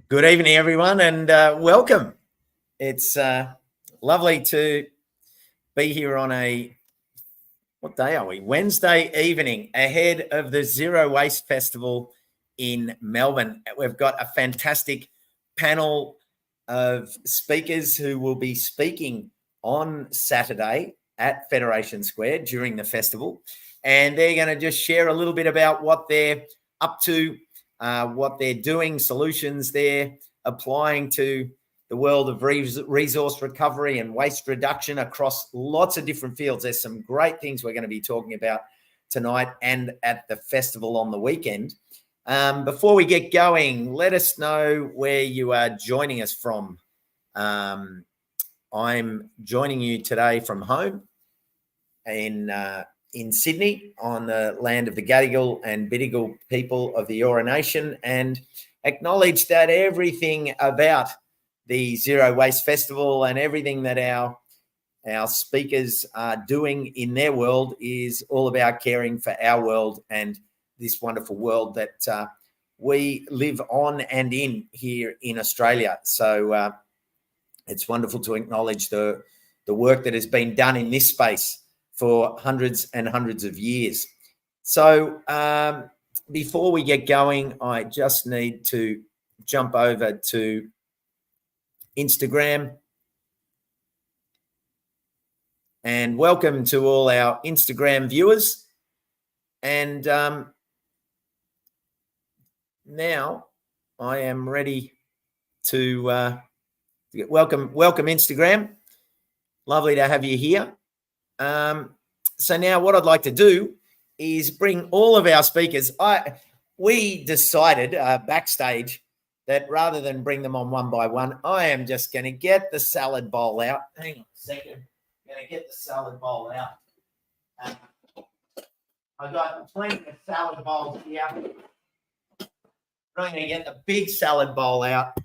Good evening, everyone, and welcome. It's lovely to be here on what day are we? Wednesday evening ahead of the Zero Waste Festival in Melbourne. We've got a fantastic panel of speakers who will be speaking on Saturday at Federation Square during the festival, and they're going to just share a little bit about what they're up to, what they're doing, solutions they're applying to the world of resource recovery and waste reduction across lots of different fields. There's some great things we're going to be talking about tonight and at the festival on the weekend. Before we get going, let us know where you are joining us from. I'm joining you today from home in Sydney on the land of the Gadigal and Bidjigal people of the Eora Nation, and acknowledge that everything about the Zero Waste Festival and everything that our speakers are doing in their world is all about caring for our world and this wonderful world that we live on and in here in Australia. So it's wonderful to acknowledge the work that has been done in this space for hundreds and hundreds of years. So before we get going, I just need to jump over to Instagram. And welcome to all our Instagram viewers. And now I am ready to welcome Instagram. Lovely to have you here. So now what I'd like to do is bring all of our speakers. We decided backstage that rather than bring them on one by one, I am just going to get the salad bowl out. Hang on a second. I'm going to get the salad bowl out. I've got plenty of salad bowls here. I'm going to get the big salad bowl out.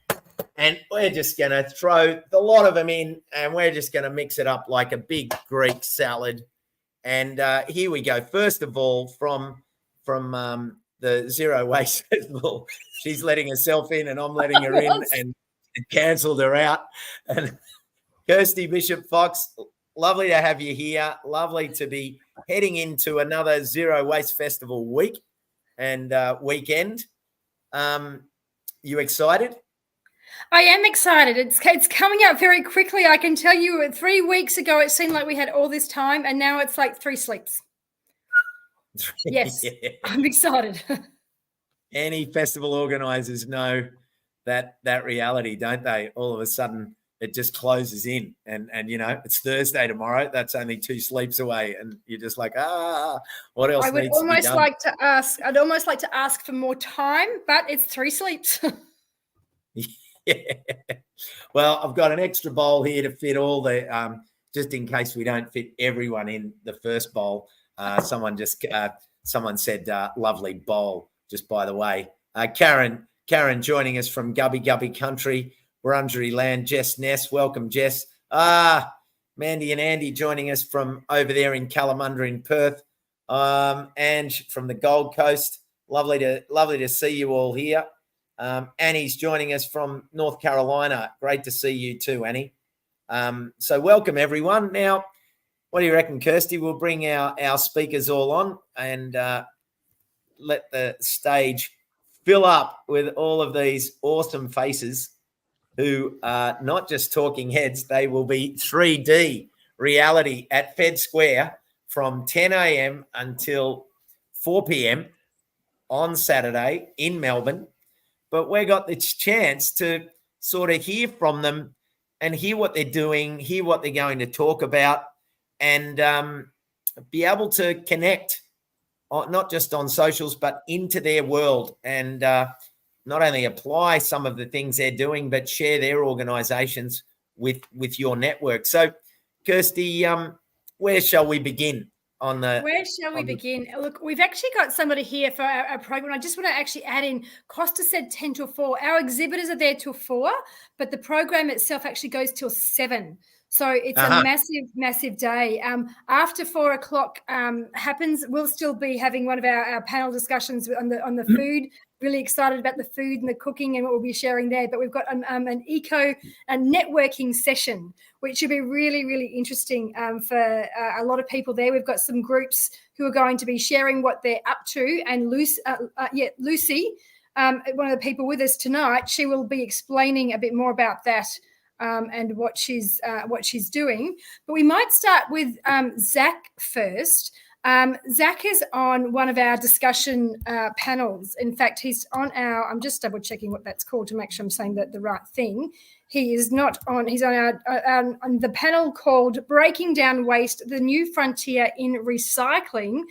And we're just going to throw a lot of them in, and we're just going to mix it up like a big Greek salad. And here we go. First of all, from the Zero Waste Festival, she's letting herself in, and I'm letting her in, and cancelled her out. And Kirsty Bishop-Fox, lovely to have you here. Lovely to be heading into another Zero Waste Festival week and weekend. You excited? I am excited. It's coming up very quickly. I can tell you 3 weeks ago, it seemed like we had all this time, and now it's like 3 sleeps. Yes, yeah. I'm excited. Any festival organisers know that reality, don't they? All of a sudden, it just closes in, and you know, it's Thursday tomorrow. That's only 2 sleeps away, and you're just like, what else? I'd almost like to ask for more time, but it's 3 sleeps. Yeah. Well, I've got an extra bowl here to fit all the, just in case we don't fit everyone in the first bowl. Someone said, lovely bowl, just by the way. Karen joining us from Gubby country, Wurundjeri land. Jess Ness, welcome, Jess. Mandy and Andy joining us from over there in Kalamunda in Perth. Ange from the Gold Coast. Lovely to see you all here. Annie's joining us from North Carolina. Great to see you too, Annie. So welcome, everyone. Now, what do you reckon, Kirsty? We'll bring our speakers all on and let the stage fill up with all of these awesome faces who are not just talking heads. They will be 3D reality at Fed Square from 10 a.m. until 4 p.m. on Saturday in Melbourne. But we got this chance to sort of hear from them and hear what they're doing, hear what they're going to talk about, and be able to connect, not just on socials, but into their world, and not only apply some of the things they're doing, but share their organisations with your network. So, Kirsty, where shall we begin? Where shall we begin? Look, we've actually got somebody here for our program. I just want to actually add in, Costa said 10 till 4. Our exhibitors are there till 4, but the program itself actually goes till 7. So it's a massive day. After 4 o'clock happens, we'll still be having one of our panel discussions on the food really excited about the food and the cooking and what we'll be sharing there. But we've got an networking session, which should be really, really interesting for a lot of people there. We've got some groups who are going to be sharing what they're up to. And Lucy, one of the people with us tonight, she will be explaining a bit more about that and what she's doing. But we might start with Zach first. Zach is on one of our discussion panels. In fact, he's on I'm just double checking what that's called to make sure I'm saying the right thing. He is not on, he's on on the panel called Breaking Down Waste, the New Frontier in Recycling.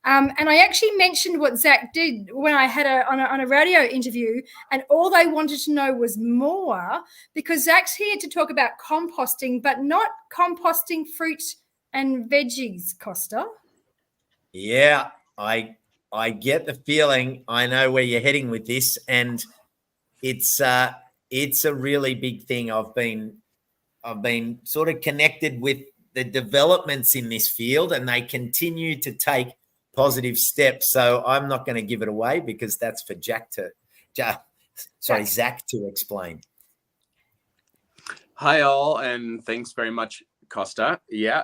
And I actually mentioned what Zach did when I had on a radio interview, and all they wanted to know was more, because Zach's here to talk about composting, but not composting fruit and veggies, Costa. Yeah, I get the feeling. I know where you're heading with this, and it's a really big thing. I've been sort of connected with the developments in this field, and they continue to take positive steps. So I'm not going to give it away because that's for Zach to explain. Hi all, and thanks very much, Costa. Yeah,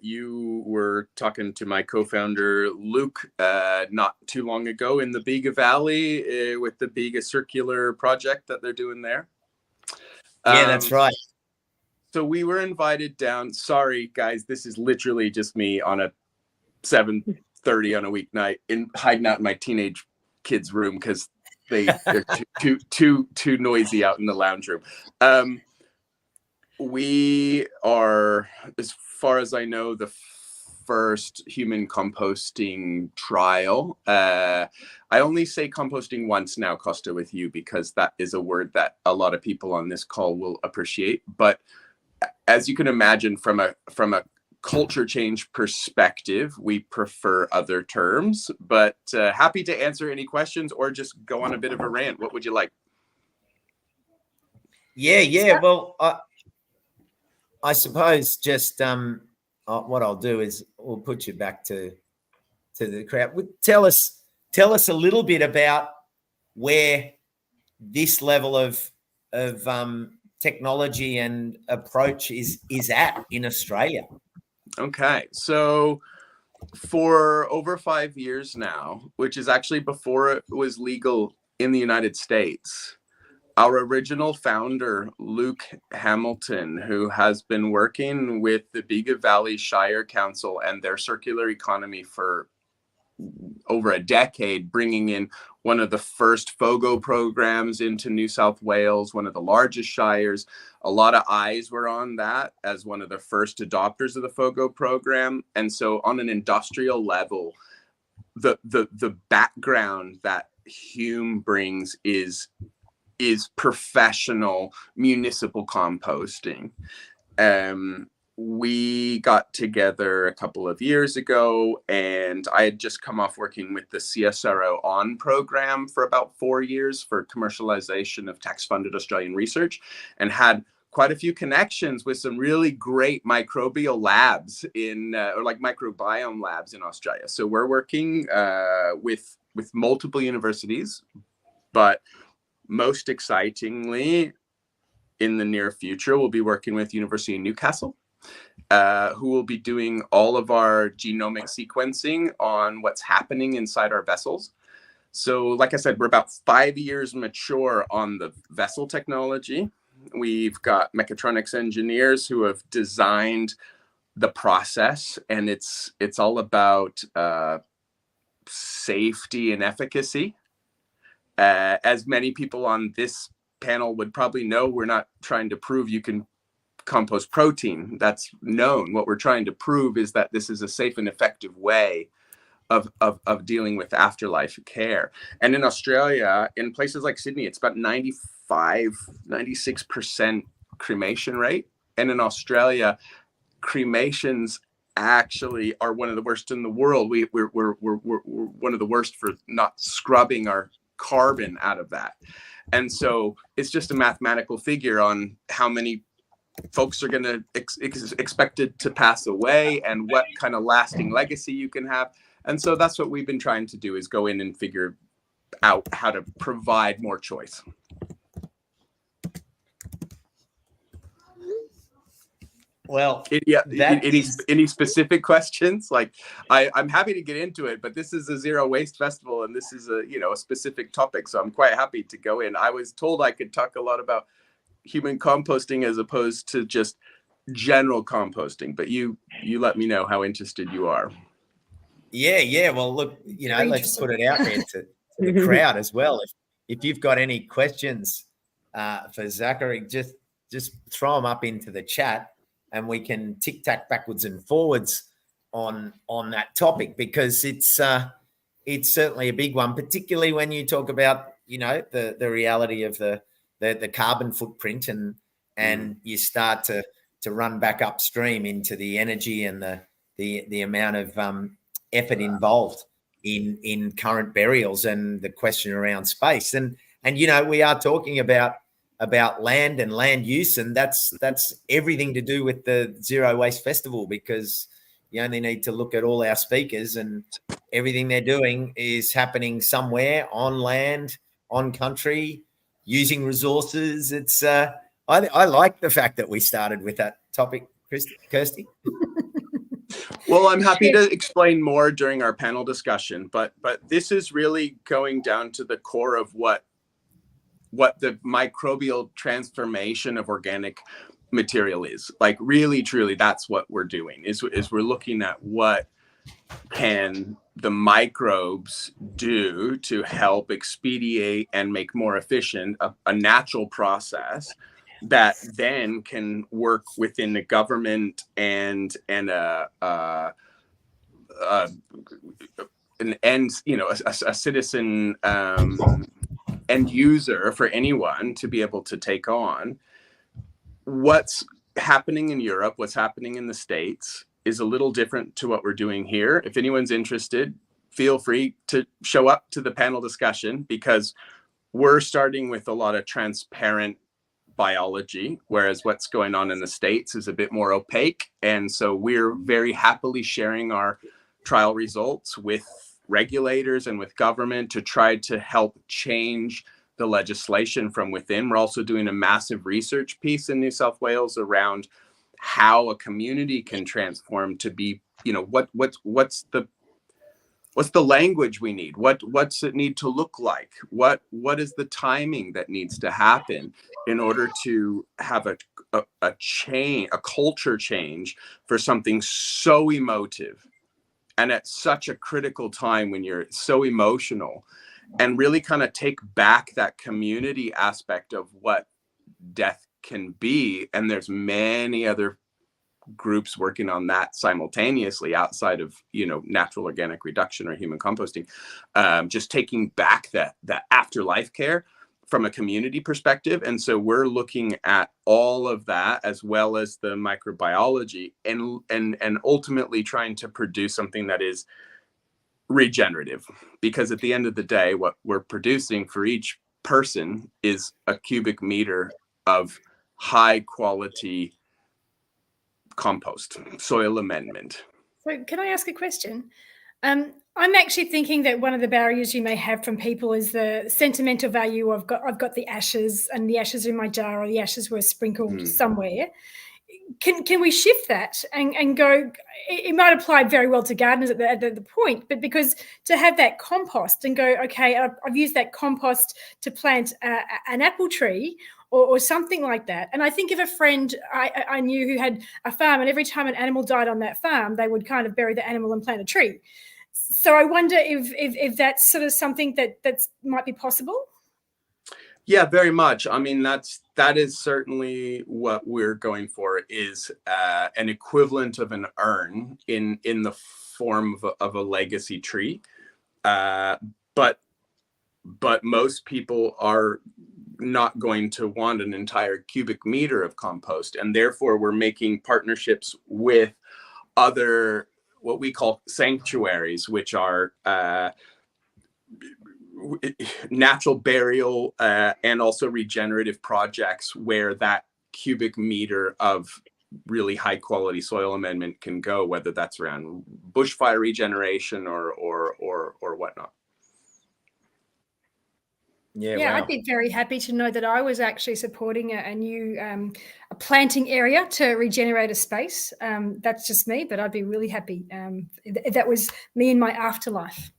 you were talking to my co-founder Luke not too long ago in the Bega Valley with the Bega Circular project that they're doing there. Yeah, that's right. So we were invited down. Sorry, guys, this is literally just me on a 7:30 on a weeknight hiding out in my teenage kids' room because they're too noisy out in the lounge room. We are, as far as I know, the first human composting trial. I only say composting once now, Costa, with you, because that is a word that a lot of people on this call will appreciate. But as you can imagine, from a culture change perspective, we prefer other terms. But happy to answer any questions or just go on a bit of a rant. What would you like? Yeah. Well, I suppose just what I'll do is we'll put you back to the crowd. Tell us a little bit about where this level of technology and approach is at in Australia. Okay, so for over 5 years now, which is actually before it was legal in the United States, our original founder, Luke Hamilton, who has been working with the Bega Valley Shire Council and their circular economy for over a decade, bringing in one of the first FOGO programs into New South Wales, one of the largest shires. A lot of eyes were on that as one of the first adopters of the FOGO program. And so on an industrial level, the background that Hume brings is professional municipal composting. We got together a couple of years ago, and I had just come off working with the CSRO ON program for about 4 years for commercialization of tax-funded Australian research, and had quite a few connections with some really great microbial labs or microbiome labs in Australia. So we're working with multiple universities, but most excitingly, in the near future, we'll be working with University of Newcastle, who will be doing all of our genomic sequencing on what's happening inside our vessels. So like I said, we're about 5 years mature on the vessel technology. We've got mechatronics engineers who have designed the process, and it's all about safety and efficacy. As many people on this panel would probably know, we're not trying to prove you can compost protein. That's known. What we're trying to prove is that this is a safe and effective way of dealing with afterlife care. And in Australia, in places like Sydney, it's about 96% cremation rate. And in Australia, cremations actually are one of the worst in the world. We're one of the worst for not scrubbing our carbon out of that. And so it's just a mathematical figure on how many folks are going to expected to pass away and what kind of lasting legacy you can have. And so that's what we've been trying to do, is go in and figure out how to provide more choice. Well, any specific questions? Like, I'm happy to get into it, but this is a zero waste festival, and this is a specific topic, so I'm quite happy to go in. I was told I could talk a lot about human composting as opposed to just general composting, but you let me know how interested you are. Yeah. Well, look, let's put it out there to the crowd as well. If you've got any questions for Zachary, just throw them up into the chat, and we can tic-tac backwards and forwards on that topic, because it's certainly a big one, particularly when you talk about the reality of the carbon footprint, and you start to run back upstream into the energy and the amount of effort involved in current burials, and the question around space, and we are talking about land and land use, and that's everything to do with the Zero Waste Festival, because you only need to look at all our speakers, and everything they're doing is happening somewhere on land, on country, using resources. It's I like the fact that we started with that topic, Kirsty. Well, I'm happy to explain more during our panel discussion, but this is really going down to the core of what the microbial transformation of organic material is. Like, really, truly, that's what we're doing, is we're looking at what can the microbes do to help expedite and make more efficient a natural process that then can work within the government and a citizen end user for anyone to be able to take on. What's happening in Europe, what's happening in the States is a little different to what we're doing here. If anyone's interested, feel free to show up to the panel discussion, because we're starting with a lot of transparent biology, whereas what's going on in the States is a bit more opaque. And so we're very happily sharing our trial results with regulators and with government to try to help change the legislation from within. We're also doing a massive research piece in New South Wales around how a community can transform to be, what's the language we need? What's it need to look like? What is the timing that needs to happen in order to have a change, a culture change for something so emotive, and at such a critical time when you're so emotional, and really kind of take back that community aspect of what death can be. And there's many other groups working on that simultaneously outside of natural organic reduction or human composting, just taking back that afterlife care from a community perspective. And so we're looking at all of that, as well as the microbiology, and ultimately trying to produce something that is regenerative, because at the end of the day, what we're producing for each person is a cubic meter of high quality compost, soil amendment. So can I ask a question? I'm actually thinking that one of the barriers you may have from people is the sentimental value of I've got the ashes, and the ashes are in my jar, or the ashes were sprinkled somewhere. Can we shift that and go? It might apply very well to gardeners at the point, but because to have that compost and go, okay, I've used that compost to plant an apple tree or something like that. And I think of a friend I knew who had a farm, and every time an animal died on that farm, they would kind of bury the animal and plant a tree. So I wonder if that's sort of something that might be possible. Yeah, very much. I mean, that is certainly what we're going for, is an equivalent of an urn in the form of a legacy tree. But most people are not going to want an entire cubic meter of compost, and therefore we're making partnerships with other what we call sanctuaries, which are natural burial and also regenerative projects, where that cubic meter of really high quality soil amendment can go, whether that's around bushfire regeneration or whatnot. Yeah, wow. I'd be very happy to know that I was actually supporting a new a planting area to regenerate a space. That's just me, but I'd be really happy if that was me in my afterlife.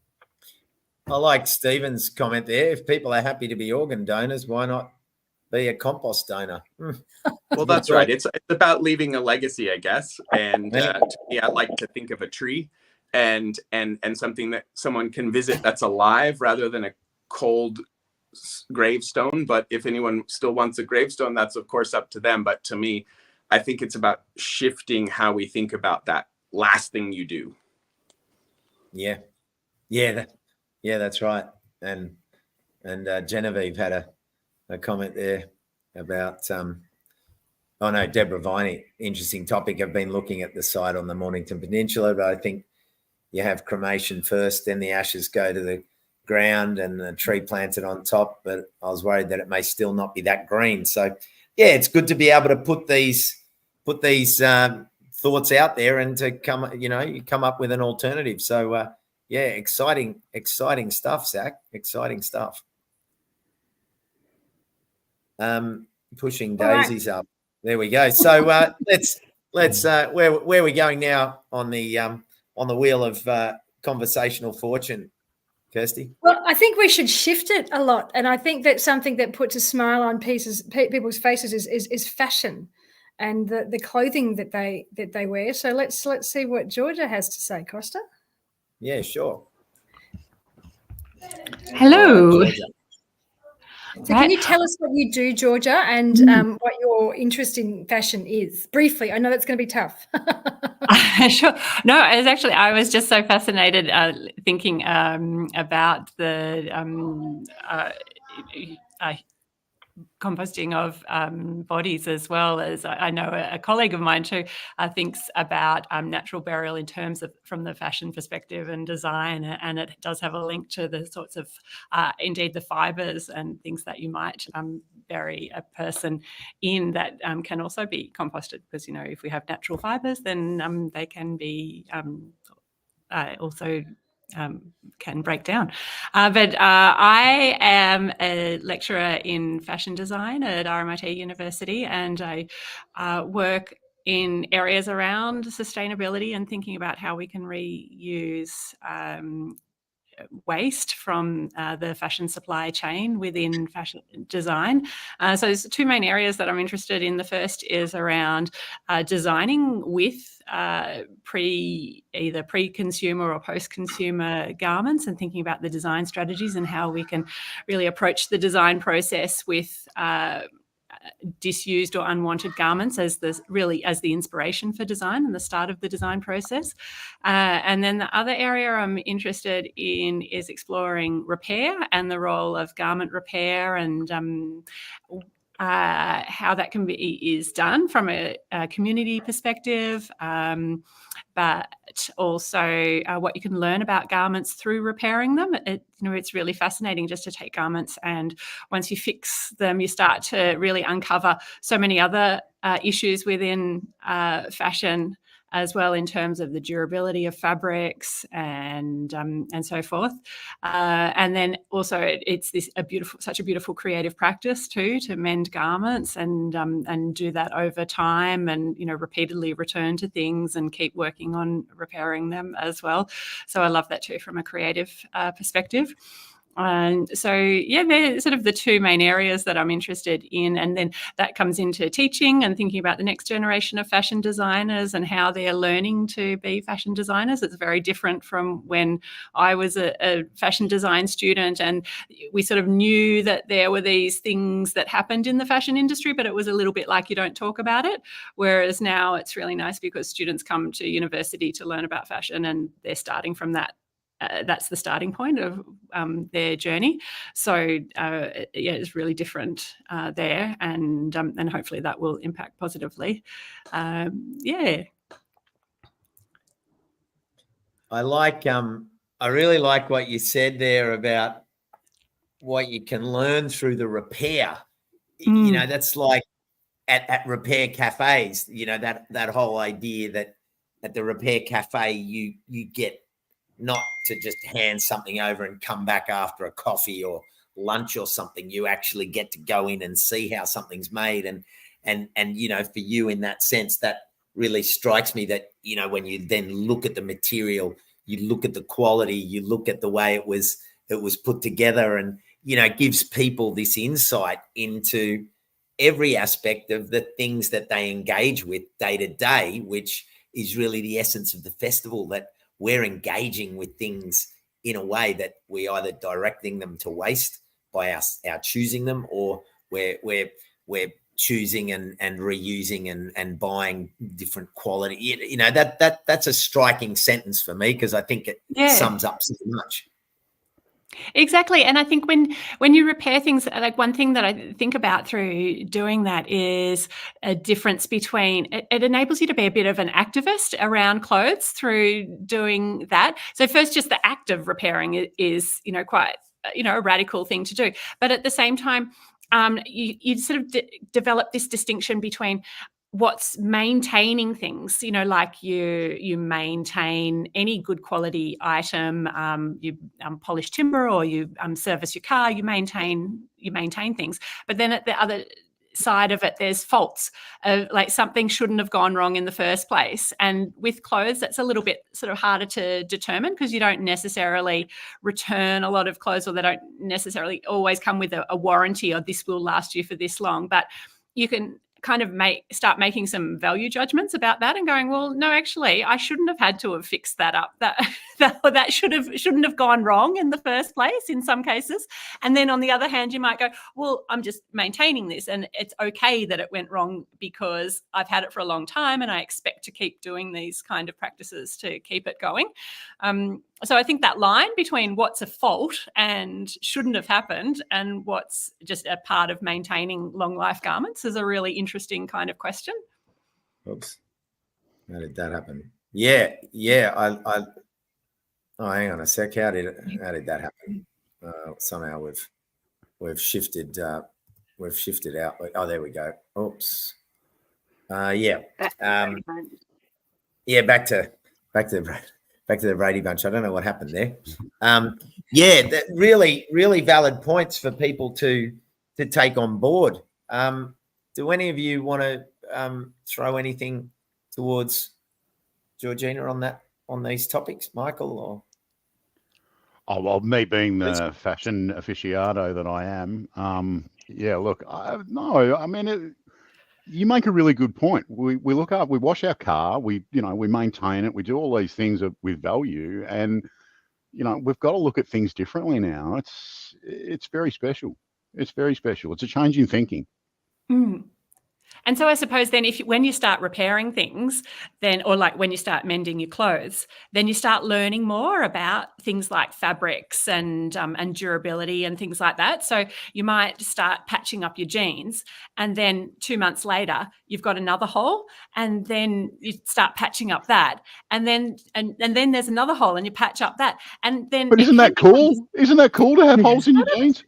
I like Stephen's comment there. If people are happy to be organ donors, why not be a compost donor? Well, that's right. It's about leaving a legacy, I guess. And to me, I like to think of a tree and something that someone can visit that's alive rather than a cold gravestone. But if anyone still wants a gravestone, that's of course up to them. But to me, I think it's about shifting how we think about that last thing you do. Yeah, that's right. And Genevieve had a comment there about Deborah Viney, interesting topic. I've been looking at the site on the Mornington Peninsula, but I think you have cremation first, then the ashes go to the ground and the tree planted on top. But I was worried that it may still not be that green. So yeah, it's good to be able to put these thoughts out there and to come up with an alternative. So yeah, exciting stuff, Zach. Exciting stuff. Pushing daisies up. There we go. So let's where are we going now on the wheel of conversational fortune, Kirsty? Well, I think we should shift it a lot, and I think that something that puts a smile on people's faces is fashion, and the clothing that they wear. So let's see what Georgia has to say, Costa. Yeah, sure. Hello. Right, so can you tell us what you do, Georgia, and what your interest in fashion is? Briefly, I know that's going to be tough. Sure. No, I was just so fascinated thinking about the composting of bodies, as well as I know a colleague of mine too thinks about natural burial in terms of from the fashion perspective and design, and it does have a link to the sorts of indeed the fibers and things that you might bury a person in that can also be composted, because if we have natural fibers, then they can be also can break down. But I am a lecturer in fashion design at RMIT University, and I work in areas around sustainability and thinking about how we can reuse waste from the fashion supply chain within fashion design. So there's two main areas that I'm interested in. The first is around designing with either pre-consumer or post-consumer garments, and thinking about the design strategies and how we can really approach the design process with disused or unwanted garments as the inspiration for design and the start of the design process. And then the other area I'm interested in is exploring repair and the role of garment repair, and how that is done from a community perspective, but also what you can learn about garments through repairing them. It's really fascinating just to take garments, and once you fix them, you start to really uncover so many other issues within fashion as well, in terms of the durability of fabrics and so forth. And then also it's such a beautiful creative practice too, to mend garments and do that over time, and repeatedly return to things and keep working on repairing them as well. So I love that too from a creative perspective. And so, yeah, they're sort of the two main areas that I'm interested in. And then that comes into teaching and thinking about the next generation of fashion designers and how they're learning to be fashion designers. It's very different from when I was a fashion design student, and we sort of knew that there were these things that happened in the fashion industry, but it was a little bit like you don't talk about it. Whereas now it's really nice because students come to university to learn about fashion, and they're starting from that. That's the starting point of their journey. So yeah, it's really different there, and hopefully that will impact positively. Yeah. I really like what you said there about what you can learn through the repair. That's like at repair cafes, that whole idea that at the repair cafe you get not to just hand something over and come back after a coffee or lunch or something, you actually get to go in and see how something's made. And you know, for you in that sense, that really strikes me that, you know, when you then look at the material, you look at the quality, you look at the way it was put together, and, you know, it gives people this insight into every aspect of the things that they engage with day to day, which is really the essence of the festival, that we're engaging with things in a way that we either directing them to waste by our choosing them, or we're choosing and reusing and buying different quality. You know, that's a striking sentence for me, because I think it sums up so much. Exactly. And I think when you repair things, like one thing that I think about through doing that is a difference between, it enables you to be a bit of an activist around clothes through doing that. So first, just the act of repairing is, you know, quite, you know, a radical thing to do. But at the same time, you sort of develop this distinction between what's maintaining things, you know, like you maintain any good quality item, you polish timber, or you service your car, you maintain things. But then at the other side of it, there's faults, like something shouldn't have gone wrong in the first place. And with clothes, that's a little bit sort of harder to determine, because you don't necessarily return a lot of clothes, or they don't necessarily always come with a warranty, or this will last you for this long. But you can kind of start making some value judgments about that, and going, well, no, actually, I shouldn't have had to have fixed that up. That shouldn't have gone wrong in the first place in some cases. And then on the other hand, you might go, well, I'm just maintaining this, and it's okay that it went wrong because I've had it for a long time, and I expect to keep doing these kind of practices to keep it going. So I think that line between what's a fault and shouldn't have happened, and what's just a part of maintaining long life garments, is a really interesting kind of question. Oops. How did that happen? Yeah. Oh, hang on a sec. How did that happen? Somehow we've shifted out. Oh, there we go. Oops. Yeah. Yeah. Back to the Brady Bunch. I don't know what happened there. Yeah, that really valid points for people to take on board. Do any of you want to throw anything towards Georgina on these topics, Michael? Or well, me being the fashion aficionado that I am, yeah. Look, you make a really good point. We wash our car, we maintain it, we do all these things with value, and we've got to look at things differently now. It's very special. It's very special. It's a change in thinking. Mm. And so I suppose then when you start repairing things, then, or like when you start mending your clothes, then you start learning more about things like fabrics and durability and things like that. So you might start patching up your jeans, and then 2 months later you've got another hole, and then you start patching up that, and then there's another hole, and you patch up that, and then. But isn't that cool? Isn't that cool to have holes in your jeans?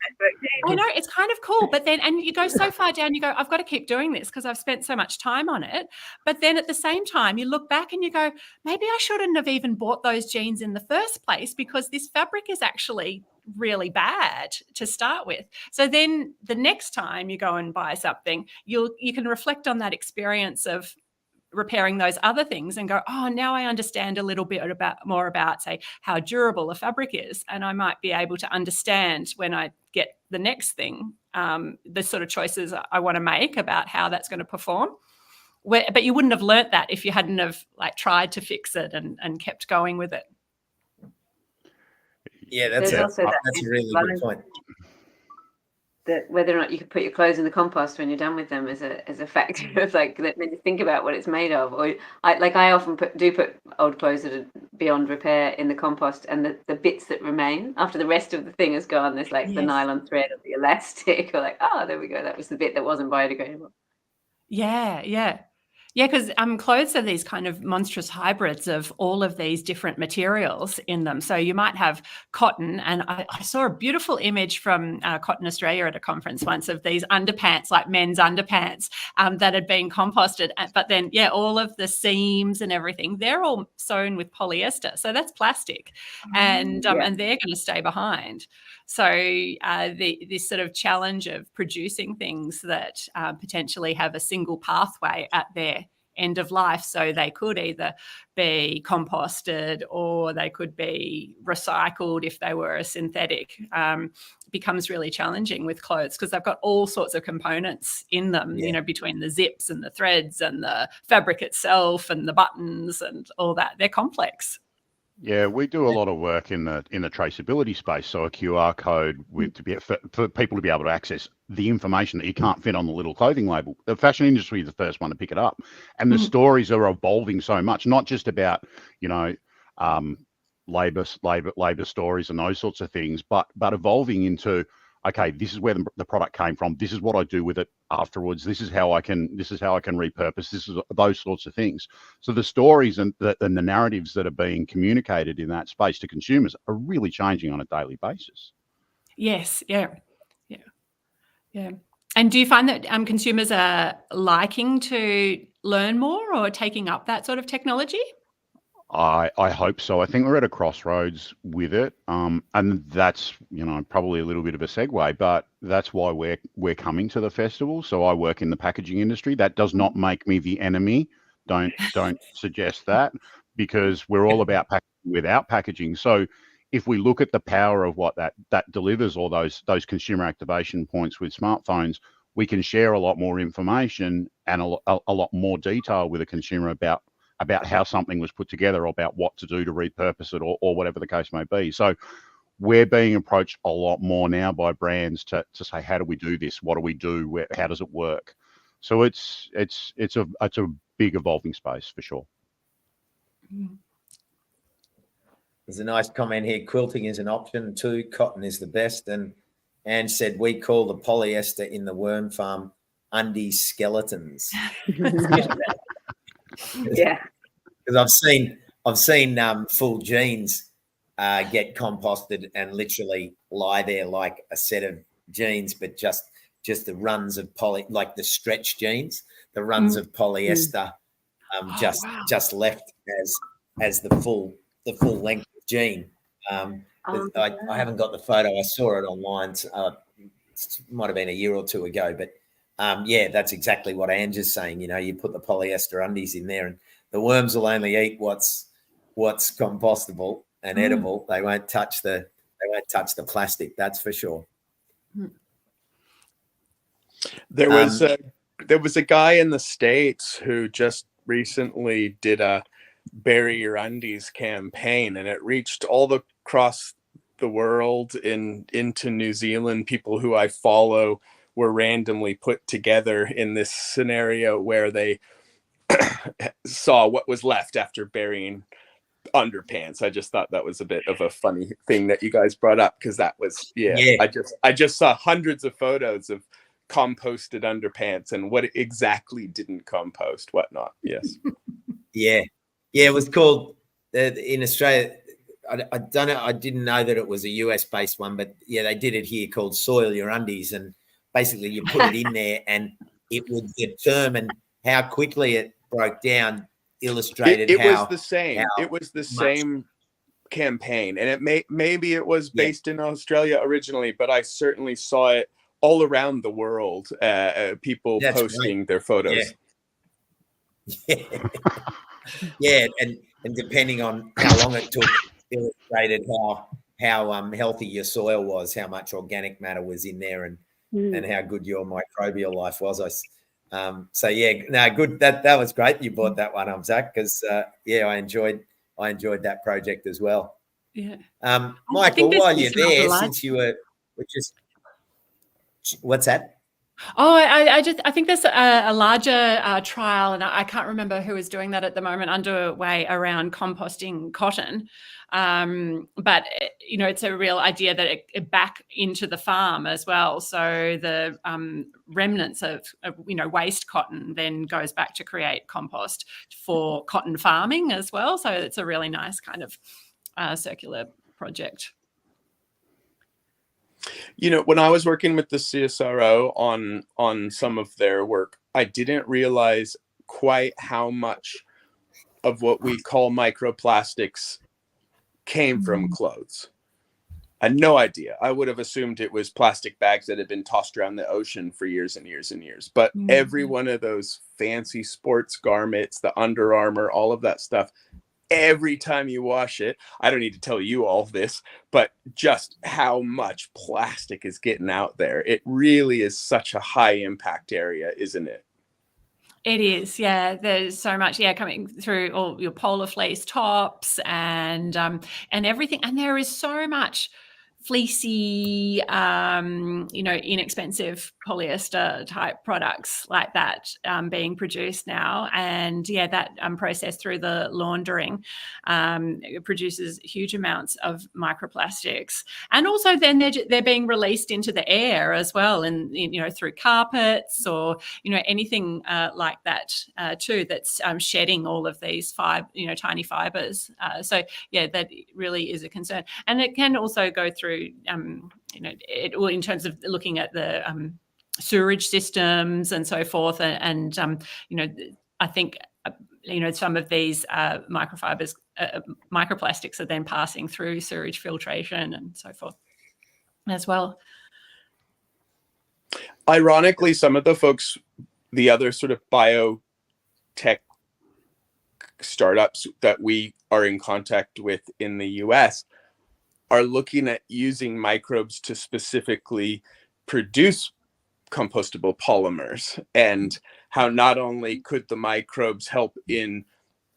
I know, it's kind of cool, but then, and you go so far down, you go, I've got to keep doing this because I've spent so much time on it. But then at the same time, you look back and you go, maybe I shouldn't have even bought those jeans in the first place, because this fabric is actually really bad to start with. So then the next time you go and buy something, you can reflect on that experience of repairing those other things and go, oh, now I understand a little bit more about, say, how durable a fabric is. And I might be able to understand when I get the next thing, the sort of choices I want to make about how that's going to perform. But you wouldn't have learnt that if you hadn't have tried to fix it and kept going with it. Yeah, that's a really good point. That whether or not you can put your clothes in the compost when you're done with them is a factor of when you think about what it's made of. Or I often put old clothes that are beyond repair in the compost, and the bits that remain after the rest of the thing is gone, there's the nylon thread or the elastic, or oh, there we go, that was the bit that wasn't biodegradable. Yeah. Yeah, because clothes are these kind of monstrous hybrids of all of these different materials in them. So you might have cotton, and I saw a beautiful image from Cotton Australia at a conference once of these underpants, like men's underpants, that had been composted. But then, yeah, all of the seams and everything, they're all sewn with polyester. So that's plastic, and they're going to stay behind. So this sort of challenge of producing things that potentially have a single pathway at their end of life, so they could either be composted or they could be recycled if they were a synthetic, becomes really challenging with clothes because they've got all sorts of components in them, you know, between the zips and the threads and the fabric itself and the buttons and all that. They're complex. Yeah, we do a lot of work in the traceability space. So a QR code for people to be able to access the information that you can't fit on the little clothing label. The fashion industry is the first one to pick it up, and the stories are evolving so much. Not just about labor stories and those sorts of things, but evolving into, okay, this is where the product came from. This is what I do with it afterwards. This is how I can repurpose. This is those sorts of things. So the stories and the narratives that are being communicated in that space to consumers are really changing on a daily basis. Yes. Yeah. And do you find that consumers are liking to learn more or taking up that sort of technology? I hope so. I think we're at a crossroads with it, and that's probably a little bit of a segue, but that's why we're coming to the festival. So I work in the packaging industry. That does not make me the enemy. Don't suggest that, because we're all about packaging without packaging. So if we look at the power of what that delivers, or those consumer activation points with smartphones, we can share a lot more information and a lot more detail with a consumer about how something was put together, or about what to do to repurpose it, or whatever the case may be. So we're being approached a lot more now by brands to say, how do we do this? What do we do? How does it work? So it's a big evolving space for sure. There's a nice comment here. Quilting is an option too. Cotton is the best. And Anne said, we call the polyester in the worm farm undie skeletons. Yeah. Because I've seen full jeans get composted and literally lie there like a set of jeans, but just the runs of like the stretch jeans, the runs of polyester just left as the full length of jean. I haven't got the photo. I saw it online. It might have been a year or two ago, but that's exactly what Angie's saying. You put the polyester undies in there, and the worms will only eat what's compostable and edible. They won't touch the plastic. That's for sure. There was a guy in the States who just recently did a Bury Your Undies campaign, and it reached all across the world into New Zealand. People who I follow were randomly put together in this scenario where they saw what was left after burying underpants. I just thought that was a bit of a funny thing that you guys brought up, because that was I just saw hundreds of photos of composted underpants and what exactly didn't compost, whatnot. Yes. It was called in Australia. I don't know. I didn't know that it was a US based one, but they did it here, called Soil Your Undies, and basically you put it in there and it would determine how quickly it broke down. Illustrated it was the same. It was the same campaign, and maybe it was based in Australia originally, but I certainly saw it all around the world. People posting their photos. And depending on how long it took, illustrated how healthy your soil was, how much organic matter was in there, and how good your microbial life was. Good. That was great. You brought that one up, Zach, because I enjoyed that project as well. Yeah. Michael, while you're there, since you were just, what's that? Oh, I think there's a larger trial, and I can't remember who is doing that at the moment, underway around composting cotton. But it's a real idea that it back into the farm as well. So the remnants of waste cotton then goes back to create compost for cotton farming as well. So it's a really nice kind of circular project. When I was working with the CSRO on some of their work, I didn't realize quite how much of what we call microplastics came from clothes. I had no idea. I would have assumed it was plastic bags that had been tossed around the ocean for years and years and years. But every one of those fancy sports garments, the Under Armour, all of that stuff, every time you wash it, I don't need to tell you all this, but just how much plastic is getting out there. It really is such a high impact area, isn't it? It is, yeah. There's so much, coming through all your polar fleece tops and everything. And there is so much fleecy, inexpensive polyester type products like that being produced now. And that process through the laundering it produces huge amounts of microplastics. And also then they're being released into the air as well, and through carpets or anything like that too, that's shedding all of these tiny fibers. So that really is a concern. And it can also go through in terms of looking at the sewerage systems and so forth, and I think some of these microplastics are then passing through sewage filtration and so forth as well. Ironically, some of the folks, the other sort of biotech startups that we are in contact with in the US are looking at using microbes to specifically produce compostable polymers, and how not only could the microbes help in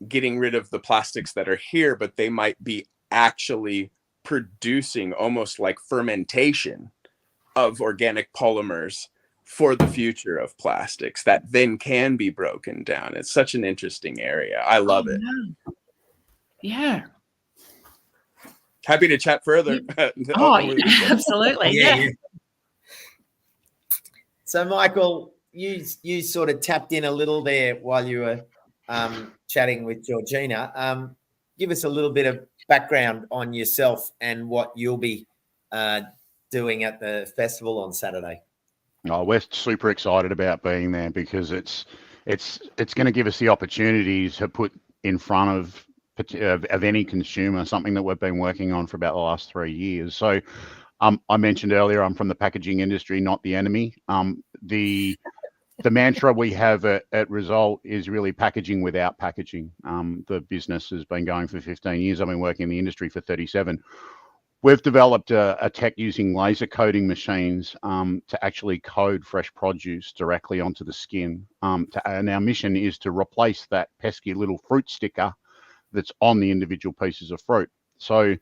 getting rid of the plastics that are here, but they might be actually producing almost like fermentation of organic polymers for the future of plastics that then can be broken down. It's such an interesting area. I love it. Yeah. Happy to chat further. Absolutely. Yeah. So, Michael, you sort of tapped in a little there while you were chatting with Georgina. Give us a little bit of background on yourself and what you'll be doing at the festival on Saturday. Oh, we're super excited about being there because it's going to give us the opportunity to put in front of any consumer something that we've been working on for about the last 3 years. So I mentioned earlier, I'm from the packaging industry, not the enemy. The mantra we have at Result is really packaging without packaging. The business has been going for 15 years. I've been working in the industry for 37. We've developed a tech using laser coating machines to actually code fresh produce directly onto the skin. And our mission is to replace that pesky little fruit sticker that's on the individual pieces of fruit. So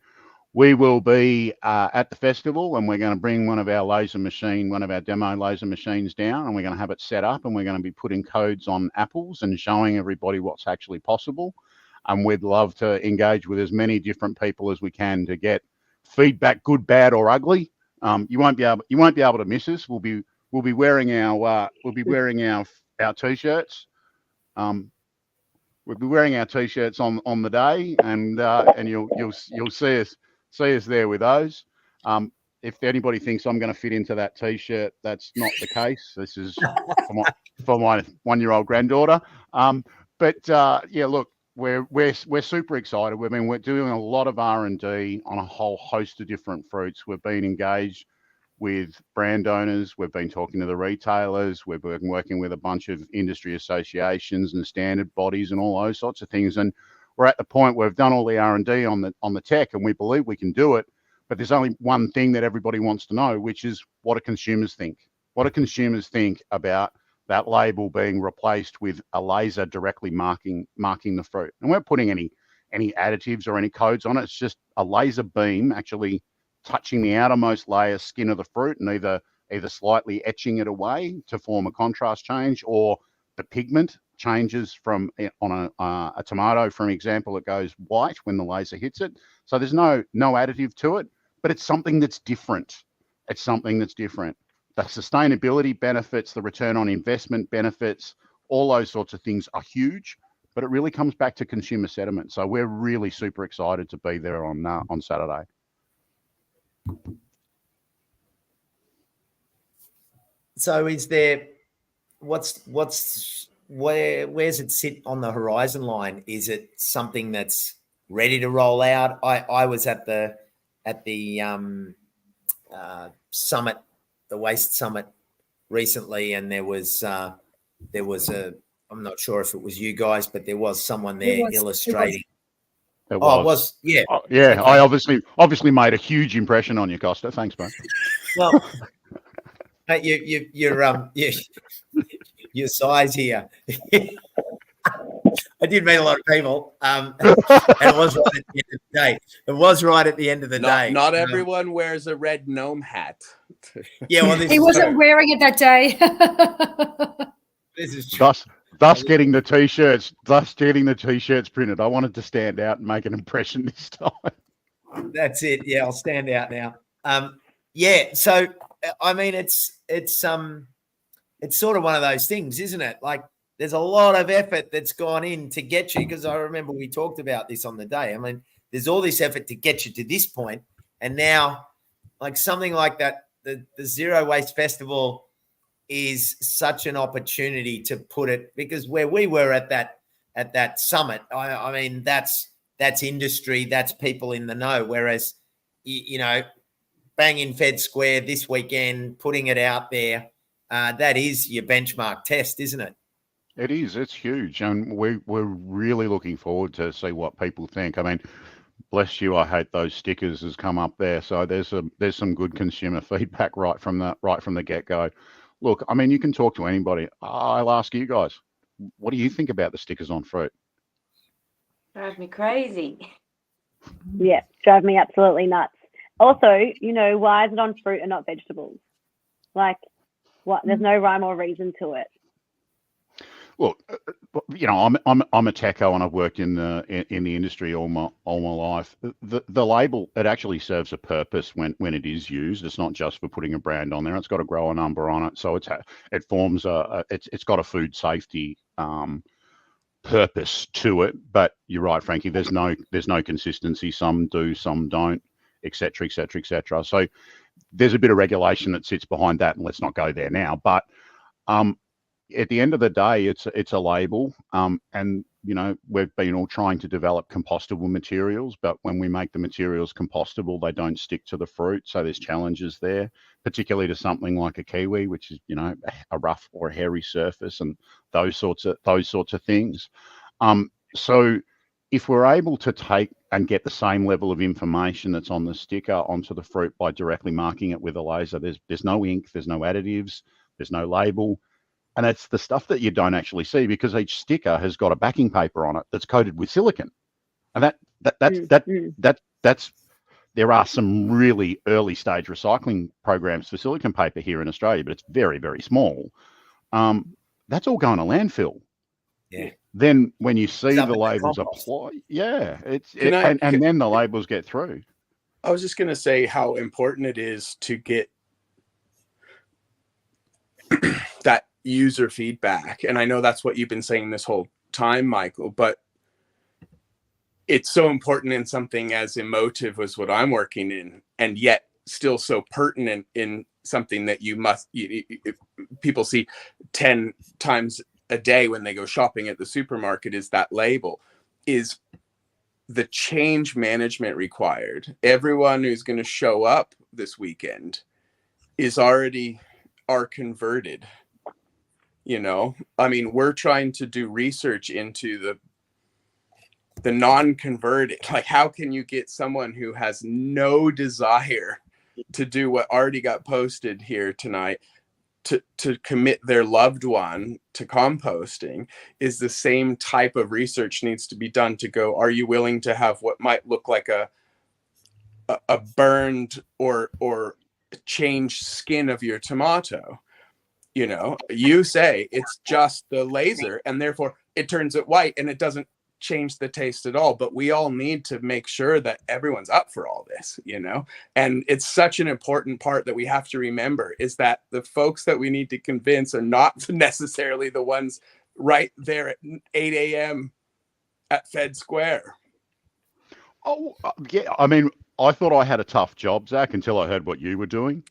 we will be at the festival, and we're going to bring one of our demo laser machines down, and we're going to have it set up, and we're going to be putting codes on apples and showing everybody what's actually possible. And we'd love to engage with as many different people as we can to get feedback, good, bad, or ugly. You won't be able to miss us. We'll be wearing our t-shirts. We'll be wearing our t-shirts on the day, and you'll see us there with those. If anybody thinks I'm going to fit into that t-shirt, that's not the case. This is for my 1-year-old granddaughter. Look, we're super excited. We're doing a lot of R&D on a whole host of different fruits. We've been engaged with brand owners. We've been talking to the retailers. We've been working with a bunch of industry associations and standard bodies and all those sorts of things. And we're at the point where we've done all the R&D on the tech, and we believe we can do it. But there's only one thing that everybody wants to know, which is what do consumers think? What do consumers think about that label being replaced with a laser directly marking the fruit? And we're not putting any additives or any codes on it. It's just a laser beam actually touching the outermost layer skin of the fruit and either either slightly etching it away to form a contrast change, or the pigment changes from on a tomato, for example, it goes white when the laser hits it. So there's no additive to it, but it's something that's different. It's something that's different. The sustainability benefits, the return on investment benefits, all those sorts of things are huge, but it really comes back to consumer sentiment. So we're really super excited to be there on Saturday. So is there, where's it sit on the horizon line? Is it something that's ready to roll out? I was at the summit, the Waste Summit recently, and there was a, I'm not sure if it was you guys, but there was someone there illustrating. It was, yeah. Oh, yeah, Okay. I obviously made a huge impression on you, Costa. Thanks, bro. Well, your size here. I did meet a lot of people, and it was right at the end of the day. It was right at the end of the day. Not everyone wears a red gnome hat. Yeah, well, he wasn't wearing it that day. This is true. Thus getting the t-shirts printed. I wanted to stand out and make an impression this time. That's it. Yeah, I'll stand out now. Yeah, so I mean, it's sort of one of those things, isn't it? Like, there's a lot of effort that's gone in to get you, because I remember we talked about this on the day. I mean, there's all this effort to get you to this point, and now, like something like that, the Zero Waste Festival is such an opportunity to put it, because where we were at that summit, I mean, that's industry, that's people in the know. Whereas, you know, bang in Fed Square this weekend, putting it out there, that is your benchmark test, isn't it? It is. It's huge, and we're really looking forward to see what people think. I mean, bless you, I hate those stickers has come up there. So there's some good consumer feedback right from the get-go. Look, I mean, you can talk to anybody. I'll ask you guys, what do you think about the stickers on fruit? Drive me crazy. Yeah, drive me absolutely nuts. Also, you know, why is it on fruit and not vegetables? Like, what? There's no rhyme or reason to it. Well, you know, I'm a techo, and I've worked in the industry all my life. The label, it actually serves a purpose when it is used. It's not just for putting a brand on there. It's got a grower number on it, so it forms it's got a food safety purpose to it. But you're right, Frankie. There's no consistency. Some do, some don't, etc., etc., etc. So there's a bit of regulation that sits behind that, and let's not go there now. But at the end of the day, it's a label, and you know, we've been all trying to develop compostable materials, but when we make the materials compostable, they don't stick to the fruit. So there's challenges there, particularly to something like a kiwi, which is, you know, a rough or a hairy surface, and those sorts of things. So if we're able to take and get the same level of information that's on the sticker onto the fruit by directly marking it with a laser, there's no ink, there's no additives, there's no label. And it's the stuff that you don't actually see, because each sticker has got a backing paper on it that's coated with silicon. And that's there are some really early stage recycling programs for silicon paper here in Australia, but it's very, very small. That's all going to landfill. Yeah. Then when you see the labels apply, yeah, and then the labels get through. I was just going to say how important it is to get that user feedback. And I know that's what you've been saying this whole time, Michael, but it's so important in something as emotive as what I'm working in, and yet still so pertinent in something that people see 10 times a day when they go shopping at the supermarket, is that label, is the change management required. Everyone who's going to show up this weekend are converted. You know, I mean, we're trying to do research into the non-converted. Like, how can you get someone who has no desire to do what already got posted here tonight to commit their loved one to composting? Is the same type of research needs to be done to go, are you willing to have what might look like a burned or change skin of your tomato. You know, you say it's just the laser and therefore it turns it white and it doesn't change the taste at all. But we all need to make sure that everyone's up for all this, you know, and it's such an important part that we have to remember, is that the folks that we need to convince are not necessarily the ones right there at 8 a.m. at Fed Square. Oh, yeah. I mean, I thought I had a tough job, Zach, until I heard what you were doing.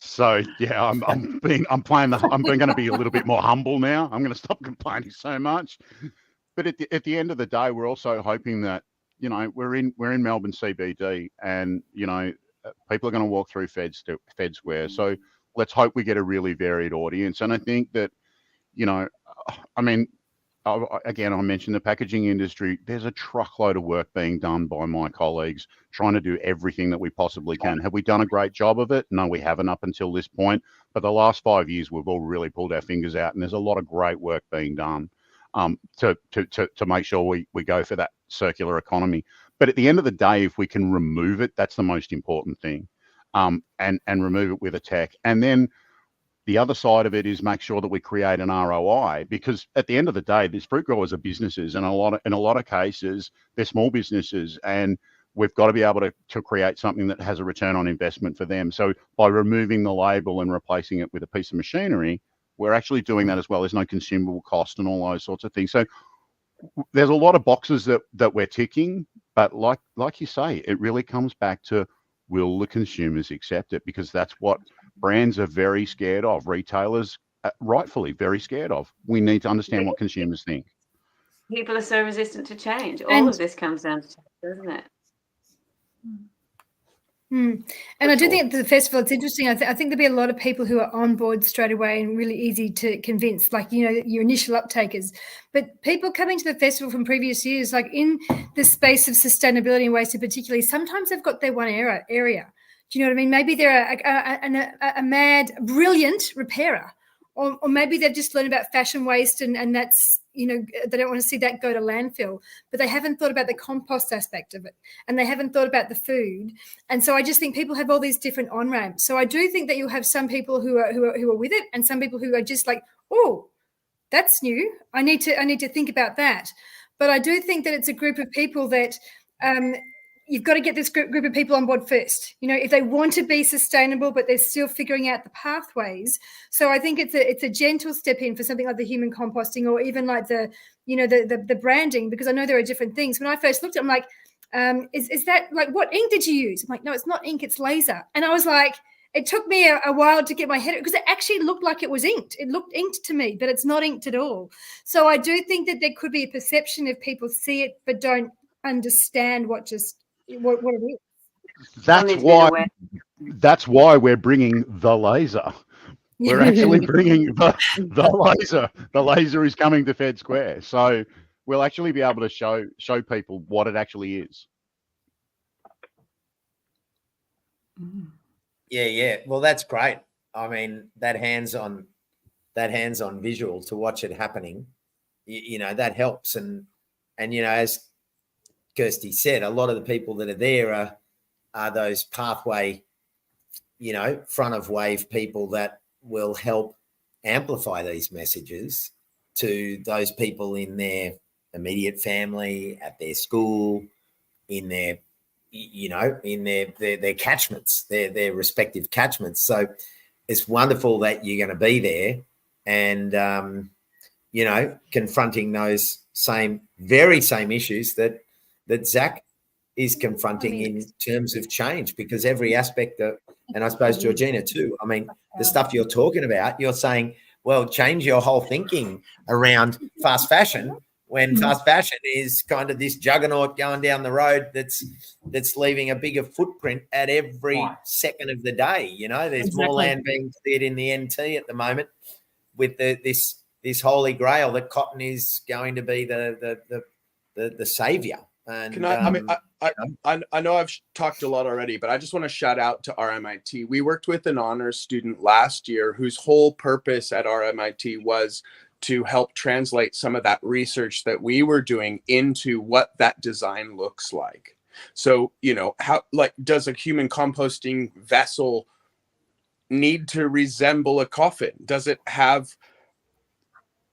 So yeah, I'm going to be a little bit more humble now. I'm going to stop complaining so much. But at the end of the day, we're also hoping that, you know, we're in Melbourne CBD, and, you know, people are going to walk through Fed Square. So let's hope we get a really varied audience. And I think that, you know, I mean, again, I mentioned the packaging industry. There's a truckload of work being done by my colleagues trying to do everything that we possibly can. Have we done a great job of it? No, we haven't up until this point. But the last 5 years, we've all really pulled our fingers out, and there's a lot of great work being done to make sure we go for that circular economy. But at the end of the day, if we can remove it, that's the most important thing, and remove it with a tech. And then the other side of it is make sure that we create an ROI, because at the end of the day, these fruit growers are businesses, and in a lot of cases, they're small businesses, and we've got to be able to create something that has a return on investment for them. So by removing the label and replacing it with a piece of machinery, we're actually doing that as well. There's no consumable cost and all those sorts of things. So there's a lot of boxes that we're ticking, but like you say, it really comes back to, will the consumers accept it? Because that's what brands are very scared of. Retailers, rightfully, very scared of. We need to understand what consumers think. People are so resistant to change. All of this comes down to change, doesn't it? And I do think at the festival, it's interesting. I think there'll be a lot of people who are on board straight away and really easy to convince, like, you know, your initial uptakers. But people coming to the festival from previous years, like in the space of sustainability and waste particularly, sometimes they've got their one area. Do you know what I mean? Maybe they're a mad, brilliant repairer, or maybe they've just learned about fashion waste and that's, you know, they don't want to see that go to landfill, but they haven't thought about the compost aspect of it, and they haven't thought about the food. And so I just think people have all these different on-ramps. So I do think that you'll have some people who are with it, and some people who are just like, oh, that's new. I need to think about that. But I do think that it's a group of people that you've got to get this group of people on board first. You know, if they want to be sustainable, but they're still figuring out the pathways. So I think it's a gentle step in for something like the human composting, or even like the branding, because I know there are different things. When I first looked at it, I'm like, is that, like, what ink did you use? I'm like, no, it's not ink, it's laser. And I was like, it took me a while to get my head, because it actually looked like it was inked. It looked inked to me, but it's not inked at all. So I do think that there could be a perception if people see it but don't understand what it is. That's why we're bringing the laser. We're actually bringing the laser. The laser is coming to Fed Square, so we'll actually be able to show people what it actually is. Yeah. Well, that's great. I mean, that hands-on visual to watch it happening, you know, that helps. And you know, as Kirsty said, a lot of the people that are there are those pathway, you know, front of wave people that will help amplify these messages to those people in their immediate family, at their school, in their, you know, in their catchments, their respective catchments. So it's wonderful that you're going to be there and, you know, confronting those very same issues that Zach is confronting in terms of change, because every aspect of, and I suppose Georgina too, I mean, the stuff you're talking about, you're saying, well, change your whole thinking around fast fashion, when fast fashion is kind of this juggernaut going down the road that's leaving a bigger footprint at every second of the day. You know, there's more land being cleared in the NT at the moment with this holy grail that cotton is going to be the savior. And can I know I've talked a lot already, but I just want to shout out to RMIT. We worked with an honors student last year whose whole purpose at RMIT was to help translate some of that research that we were doing into what that design looks like. So, how, like, does a human composting vessel need to resemble a coffin? Does it have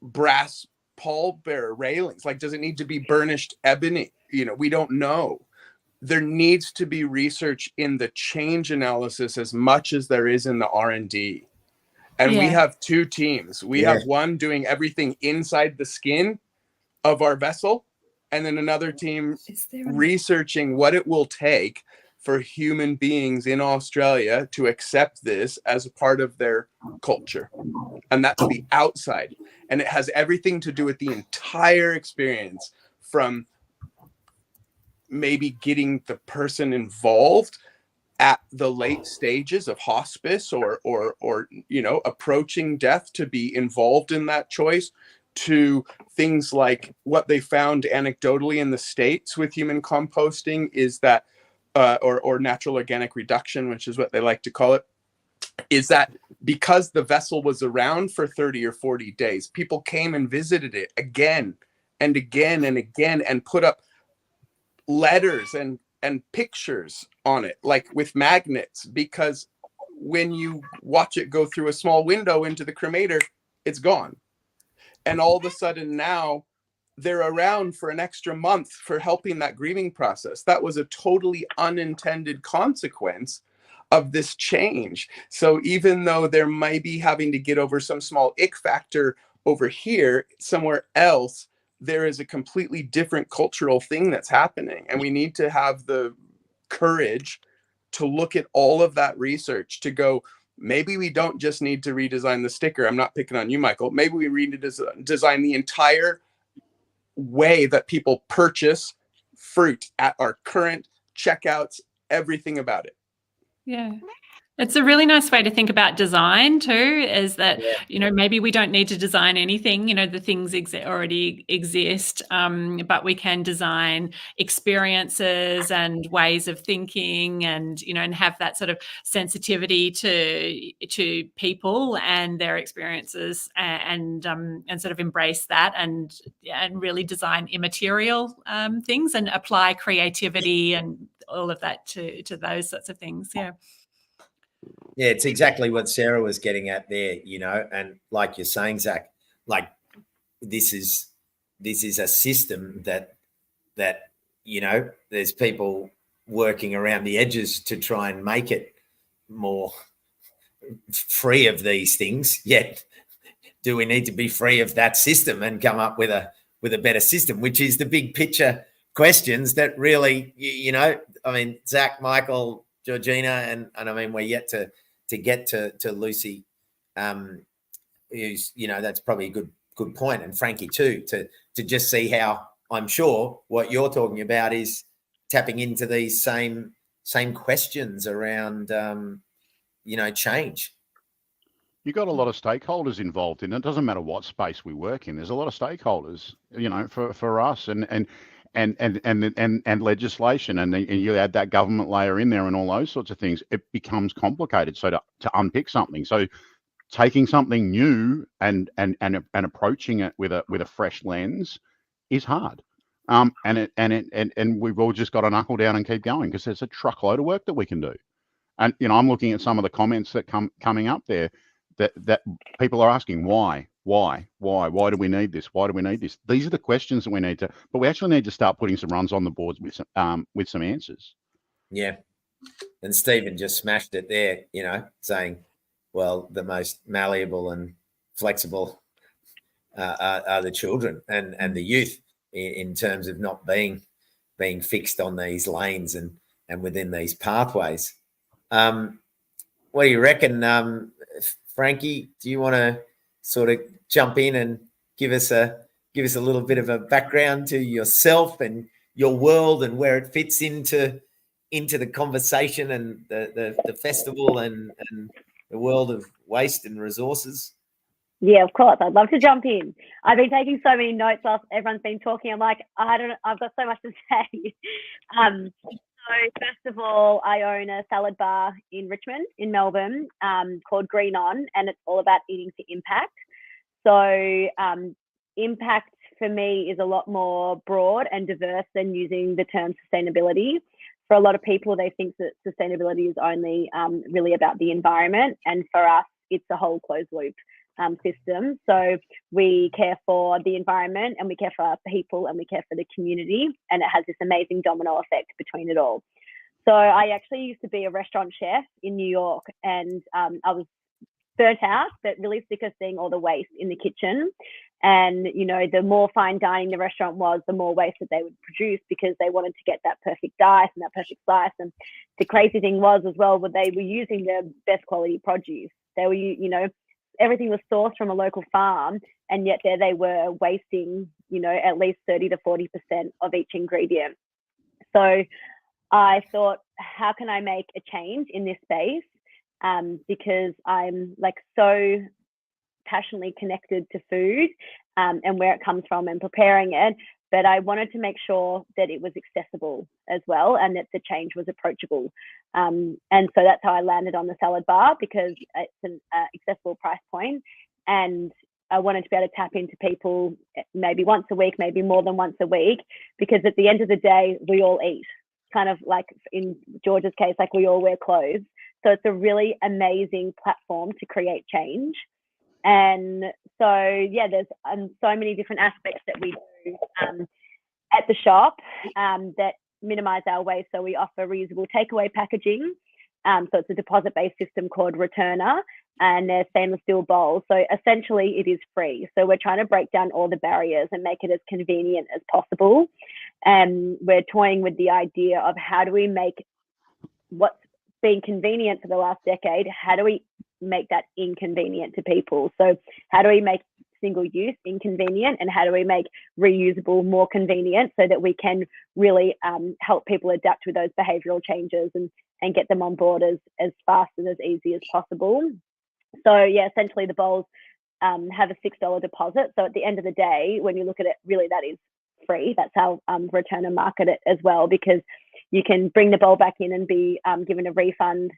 brass pallbearer railings? Like, does it need to be burnished ebony? We don't know. There needs to be research in the change analysis as much as there is in the R&D. And we have two teams. We have one doing everything inside the skin of our vessel, and then another team researching what it will take for human beings in Australia to accept this as a part of their culture. And that's the outside. And it has everything to do with the entire experience, from maybe getting the person involved at the late stages of hospice or approaching death, to be involved in that choice, to things like what they found anecdotally in the States with human composting is that or natural organic reduction, which is what they like to call it, is that because the vessel was around for 30 or 40 days, people came and visited it again and again and again, and put up letters and pictures on it, like with magnets, because when you watch it go through a small window into the cremator, it's gone. And all of a sudden now they're around for an extra month for helping that grieving process. That was a totally unintended consequence of this change. So even though there might be having to get over some small ick factor over here, somewhere else, there is a completely different cultural thing that's happening. And we need to have the courage to look at all of that research, to go, maybe we don't just need to redesign the sticker. I'm not picking on you, Michael. Maybe we redesign the entire way that people purchase fruit at our current checkouts, everything about it. Yeah. It's a really nice way to think about design too, is that, maybe we don't need to design anything, the things already exist, but we can design experiences and ways of thinking, and, and have that sort of sensitivity to people and their experiences, and sort of embrace that, and really design immaterial things, and apply creativity and all of that to those sorts of things. Yeah. Yeah, it's exactly what Sarah was getting at there, and like you're saying, Zach, like this is a system that there's people working around the edges to try and make it more free of these things. Yet, do we need to be free of that system and come up with a better system, which is the big picture questions that really, Zach, Michael, Georgina, and I mean, we're yet to get to Lucy, who's, that's probably a good point, and Frankie too, to just see how, I'm sure what you're talking about is tapping into these same questions around change. You've got a lot of stakeholders involved in it. It doesn't matter what space we work in. There's a lot of stakeholders, for us, and legislation, and you add that government layer in there and all those sorts of things, it becomes complicated. So to unpick something, so taking something new and approaching it with a fresh lens is hard. And we've all just got to knuckle down and keep going, because there's a truckload of work that we can do. And I'm looking at some of the comments that coming up there, that people are asking, why do we need this? Why do we need this? These are the questions that we need to, but we actually need to start putting some runs on the boards with some answers. Yeah. And Stephen just smashed it there, saying, well, the most malleable and flexible are the children and the youth, in terms of not being fixed on these lanes and within these pathways. What do you reckon, Frankie? Do you want to sort of jump in and give us a little bit of a background to yourself and your world and where it fits into the conversation and the festival and the world of waste and resources? Yeah, of course. I'd love to jump in. I've been taking so many notes whilst everyone's been talking. I'm like, I've got so much to say. So first of all, I own a salad bar in Richmond, in Melbourne, called Green On, and it's all about eating to impact. So impact for me is a lot more broad and diverse than using the term sustainability. for a lot of people, they think that sustainability is only really about the environment. And for us, it's a whole closed loop system. So we care for the environment, and we care for our people, and we care for the community. And it has this amazing domino effect between it all. So I actually used to be a restaurant chef in New York, and I was burnt out, but really sick of seeing all the waste in the kitchen. And, you know, the more fine dining the restaurant was, the more waste that they would produce, because they wanted to get that perfect dice and that perfect slice. And the crazy thing was as well, they were using the best quality produce. They were, you know, everything was sourced from a local farm, and yet there they were wasting, you know, at least 30 to 40% of each ingredient. So I thought, how can I make a change in this space? Because I'm like so passionately connected to food and where it comes from and preparing it. But I wanted to make sure that it was accessible as well, and that the change was approachable. And so that's how I landed on the salad bar, because it's an accessible price point. And I wanted to be able to tap into people maybe once a week, maybe more than once a week, because at the end of the day, we all eat. Kind of like in George's case, like we all wear clothes. So it's a really amazing platform to create change. And so, yeah, there's so many different aspects that we do at the shop that minimize our waste. So we offer reusable takeaway packaging. So it's a deposit-based system called Returner, and they're stainless steel bowls. So essentially it is free. So we're trying to break down all the barriers and make it as convenient as possible. And we're toying with the idea of how do we make what's been convenient for the last decade, how do we make that inconvenient to people? So how do we make single use inconvenient, and how do we make reusable more convenient, so that we can really help people adapt with those behavioral changes and get them on board as fast and as easy as possible. So yeah, essentially the bowls have a $6 deposit. So at the end of the day, when you look at it, really that is free. That's how Returner market it as well, because you can bring the bowl back in and be given a refund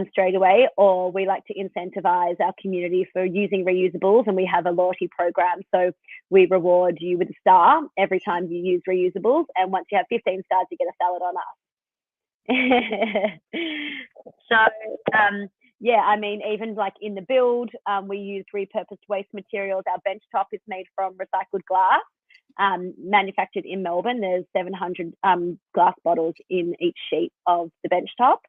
straight away, or we like to incentivize our community for using reusables, and we have a loyalty program. So we reward you with a star every time you use reusables, and once you have 15 stars, you get a salad on us. So yeah, I mean, even like in the build, we use repurposed waste materials. Our bench top is made from recycled glass, manufactured in Melbourne. There's 700 glass bottles in each sheet of the bench top.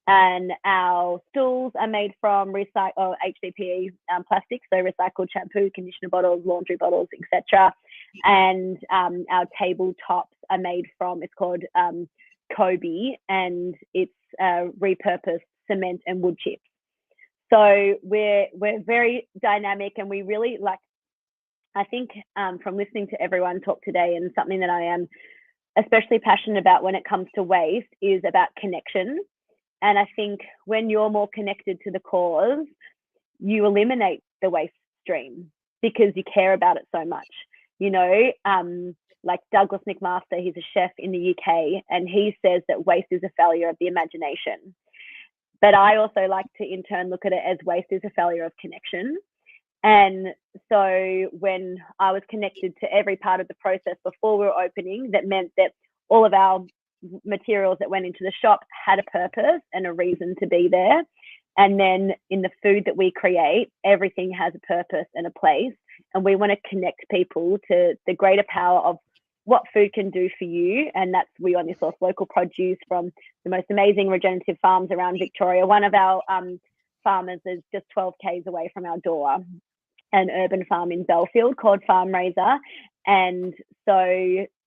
And our stools are made from HDPE plastic, so recycled shampoo, conditioner bottles, laundry bottles, etc. And our tabletops are made from, it's called Kobe, and it's repurposed cement and wood chips. So we're very dynamic, and we really like, I think from listening to everyone talk today, and something that I am especially passionate about when it comes to waste is about connection. And I think when you're more connected to the cause, you eliminate the waste stream because you care about it so much. You know, like Douglas McMaster, he's a chef in the UK, and he says that waste is a failure of the imagination. But I also like to in turn look at it as waste is a failure of connection. And so when I was connected to every part of the process before we were opening, that meant that all of our materials that went into the shop had a purpose and a reason to be there. And then in the food that we create, everything has a purpose and a place. And we want to connect people to the greater power of what food can do for you. And that's, we only source local produce from the most amazing regenerative farms around Victoria. One of our farmers is just 12 k's away from our door, an urban farm in Belfield called Farm Raiser. And so,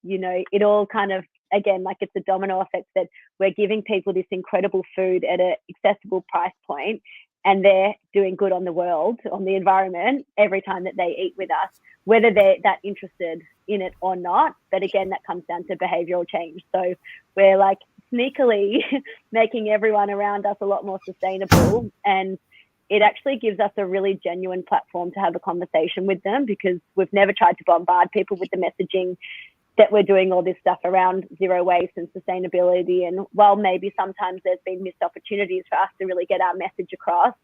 you know, it all kind of, again, like it's a domino effect that we're giving people this incredible food at an accessible price point, and they're doing good on the world, on the environment, every time that they eat with us, whether they're that interested in it or not. But again, that comes down to behavioral change. So we're like sneakily making everyone around us a lot more sustainable, and it actually gives us a really genuine platform to have a conversation with them, because we've never tried to bombard people with the messaging that we're doing all this stuff around zero waste and sustainability. And while maybe sometimes there's been missed opportunities for us to really get our message across,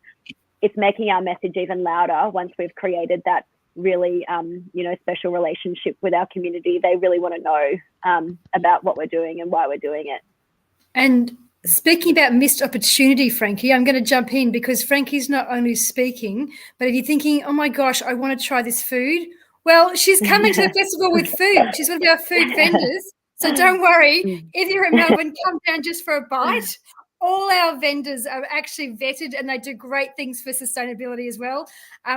it's making our message even louder once we've created that really, you know, special relationship with our community. They really want to know about what we're doing and why we're doing it. And speaking about missed opportunity, Frankie, I'm going to jump in because Frankie's not only speaking, but if you're thinking, oh my gosh, I want to try this food, well, she's coming to the festival with food. She's one of our food vendors. So don't worry, if you're in Melbourne, come down just for a bite. All our vendors are actually vetted and they do great things for sustainability as well.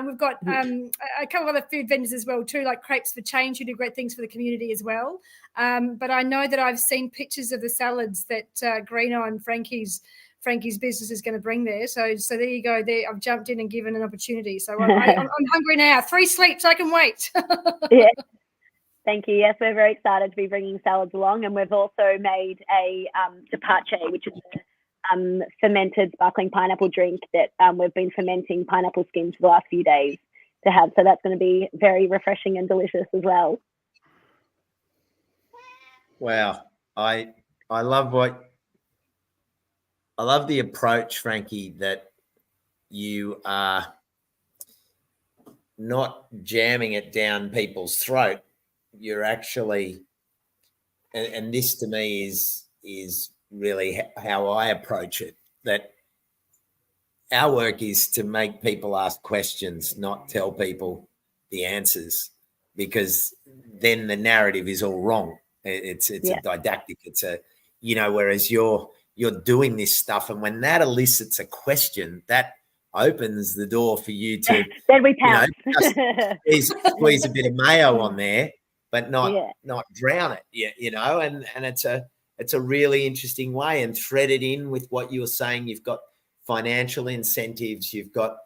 We've got a couple of other food vendors as well too, like Crepes for Change, who do great things for the community as well. But I know that I've seen pictures of the salads that Greeno and Frankie's business is going to bring there. So there you go. There, I've jumped in and given an opportunity. So I'm hungry now. 3 sleeps, I can wait. Yeah. Thank you. Yes, we're very excited to be bringing salads along, and we've also made a departure, which is a fermented sparkling pineapple drink that we've been fermenting pineapple skins for the last few days to have. So that's going to be very refreshing and delicious as well. Wow, I love the approach, Frankie, that you are not jamming it down people's throat. You're actually, and this to me is really how I approach it, that our work is to make people ask questions, not tell people the answers, because then the narrative is all wrong. It's a didactic. It's a, whereas you're doing this stuff, and when that elicits a question, that opens the door for you to then we pounce. Squeeze a bit of mayo on there, but not drown it. And it's a really interesting way, and thread it in with what you were saying. You've got financial incentives. You've got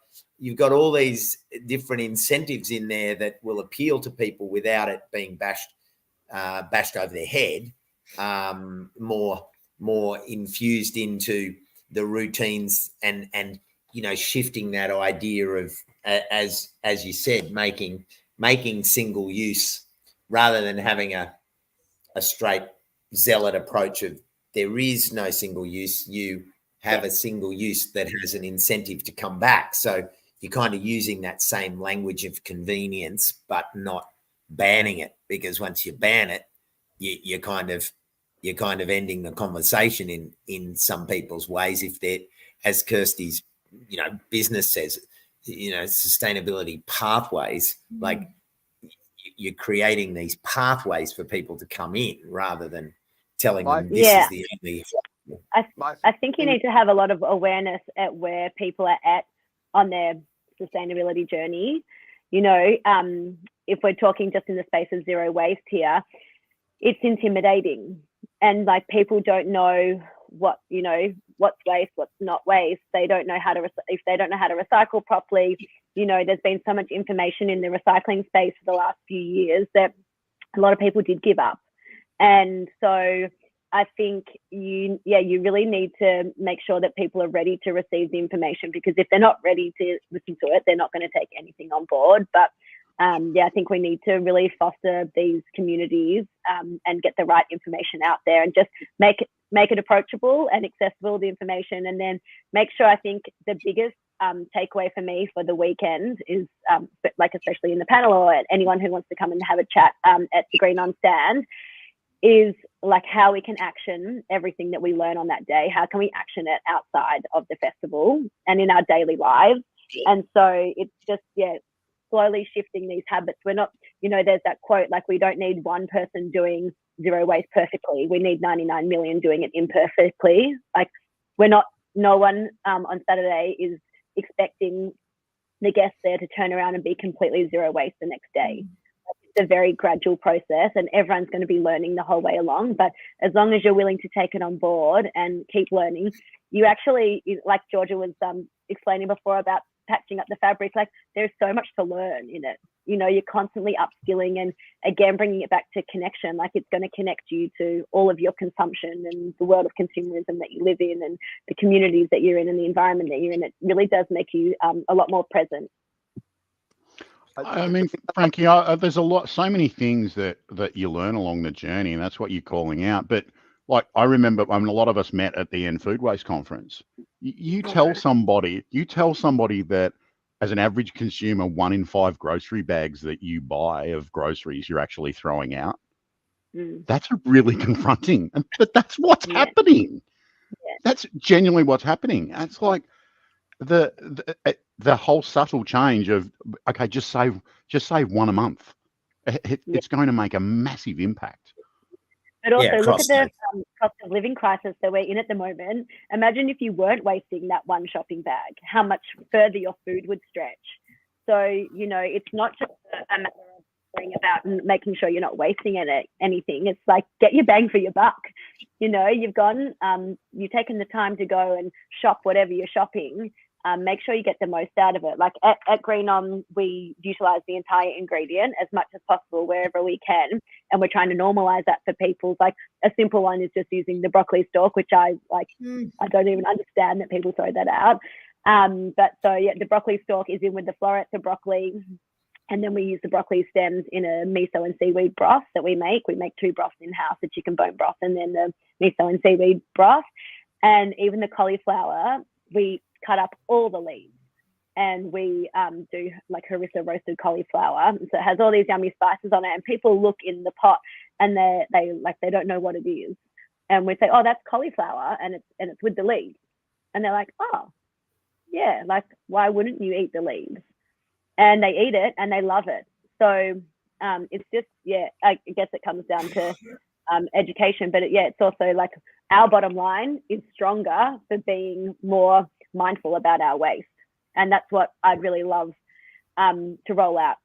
all these different incentives in there that will appeal to people without it being bashed over their head, more infused into the routines and shifting that idea of, as you said, making single use rather than having a straight zealot approach of there is no single use. You have a single use that has an incentive to come back. So you're kind of using that same language of convenience, but not banning it, because once you ban it, you're kind of ending the conversation in some people's ways. If they're, as Kirsty's business says, sustainability pathways, like you're creating these pathways for people to come in rather than telling them this is the only. I think you need to have a lot of awareness at where people are at on their sustainability journey. If we're talking just in the space of zero waste here, it's intimidating, and like people don't know what's waste, what's not waste. They don't know how to if they don't know how to recycle properly. There's been so much information in the recycling space for the last few years that a lot of people did give up, and so I think you really need to make sure that people are ready to receive the information, because if they're not ready to listen to it, they're not going to take anything on board. But I think we need to really foster these communities and get the right information out there, and just make it approachable and accessible, the information. And then make sure, I think the biggest takeaway for me for the weekend is, especially in the panel or anyone who wants to come and have a chat at the Green On stand, is like how we can action everything that we learn on that day. How can we action it outside of the festival and in our daily lives? And so it's just, slowly shifting these habits. We're not, there's that quote, like, we don't need one person doing zero waste perfectly. We need 99 million doing it imperfectly. Like, no one on Saturday is expecting the guests there to turn around and be completely zero waste the next day. It's a very gradual process, and everyone's going to be learning the whole way along. But as long as you're willing to take it on board and keep learning, you actually, like Georgia was explaining before about patching up the fabric, like there's so much to learn in it. You're constantly upskilling, and again, bringing it back to connection. Like, it's going to connect you to all of your consumption and the world of consumerism that you live in, and the communities that you're in, and the environment that you're in. It really does make you a lot more present. I mean, Frankie, there's so many things that you learn along the journey, and that's what you're calling out. But like, I remember, a lot of us met at the End Food Waste Conference. You tell somebody that as an average consumer, 1 in 5 grocery bags that you buy of groceries you're actually throwing out. That's really confronting, but that's what's happening. That's genuinely what's happening. It's like the whole subtle change of, okay, just save 1 a month. It's going to make a massive impact. But also look at the cross-save. cost of living crisis that we're in at the moment. Imagine if you weren't wasting that one shopping bag, how much further your food would stretch. So, you know, it's not just a matter of worrying about making sure you're not wasting anything. It's like, get your bang for your buck. You know, you've gone, you've taken the time to go and shop whatever you're shopping. Make sure you get the most out of it. Like at Green On, we utilize the entire ingredient as much as possible wherever we can. And we're trying to normalize that for people. Like a simple one is just using the broccoli stalk, which I like, I don't even understand that people throw that out. But so yeah, the broccoli stalk is in with the florets of broccoli. And then we use the broccoli stems in a miso and seaweed broth that we make. We make 2 broths in-house, the chicken bone broth and then the miso and seaweed broth. And even the cauliflower, we cut up all the leaves and we do like harissa roasted cauliflower. So it has all these yummy spices on it, and people look in the pot and they don't know what it is. And we say, oh, that's cauliflower, and it's with the leaves. And they're like, oh, yeah, like why wouldn't you eat the leaves? And they eat it and they love it. So it's just, yeah, I guess it comes down to education, but it's also like our bottom line is stronger for being more mindful about our waste. And that's what I'd really love to roll out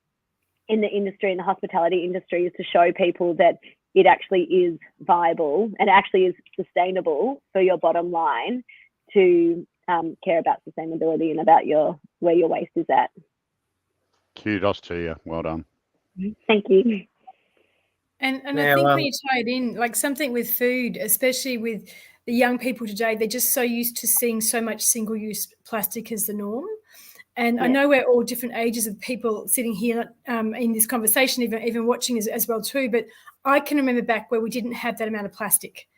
in the industry, in the hospitality industry, is to show people that it actually is viable and actually is sustainable for your bottom line to care about sustainability and about where your waste is at. Kudos to you. Well done. Thank you. And I think when you tie it in, like something with food, especially with the young people today, they're just so used to seeing so much single-use plastic as the norm. And I know we're all different ages of people sitting here in this conversation, even watching as well too. But I can remember back where we didn't have that amount of plastic.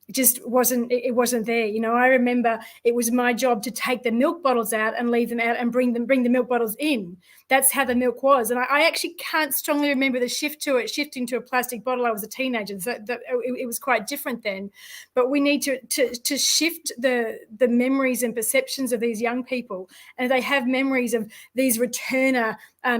It just wasn't there. You know, I remember it was my job to take the milk bottles out and leave them out and bring the milk bottles in. That's how the milk was. And I actually can't strongly remember the shifting to a plastic bottle. I was a teenager, so it was quite different then. But we need to shift the memories and perceptions of these young people. And they have memories of these returner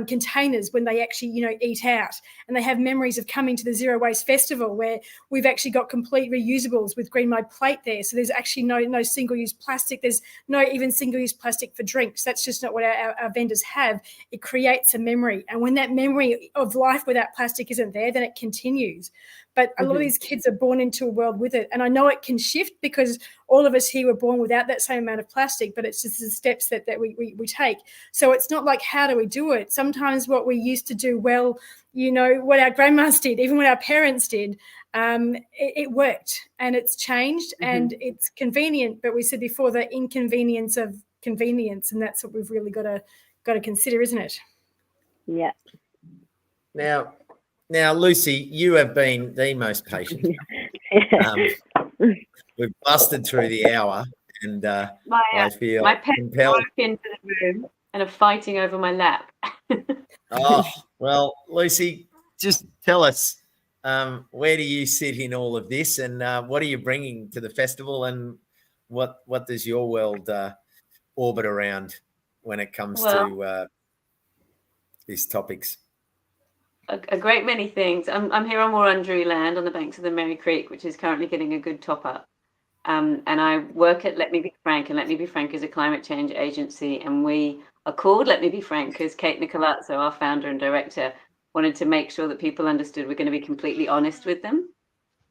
containers when they actually, you know, eat out. And they have memories of coming to the Zero Waste Festival where we've actually got complete reusables with Green My Plate there. So there's actually no single-use plastic. There's no even single-use plastic for drinks. That's just not what our vendors have. It creates a memory. And when that memory of life without plastic isn't there, then it continues. But a lot of these kids are born into a world with it. And I know it can shift because all of us here were born without that same amount of plastic, but it's just the steps that we take. So it's not like, how do we do it? Sometimes what we used to do well, you know, what our grandmas did, even what our parents did, it worked and it's changed and it's convenient. But we said before, the inconvenience of convenience, and that's what we've really got to consider, isn't it? Yeah. Now, Lucy, you have been the most patient. We've busted through the hour, and I feel my pets compelled. walk into the room and are fighting over my lap. Oh, well, Lucy, just tell us, where do you sit in all of this, and what are you bringing to the festival, and what does your world orbit around when it comes to these topics? A great many things. I'm here on Wurundjeri land on the banks of the Merri Creek, which is currently getting a good top up. And I work at Let Me Be Frank, and Let Me Be Frank is a climate change agency. And we are called Let Me Be Frank because Kate Nicolazzo, our founder and director, wanted to make sure that people understood we're going to be completely honest with them.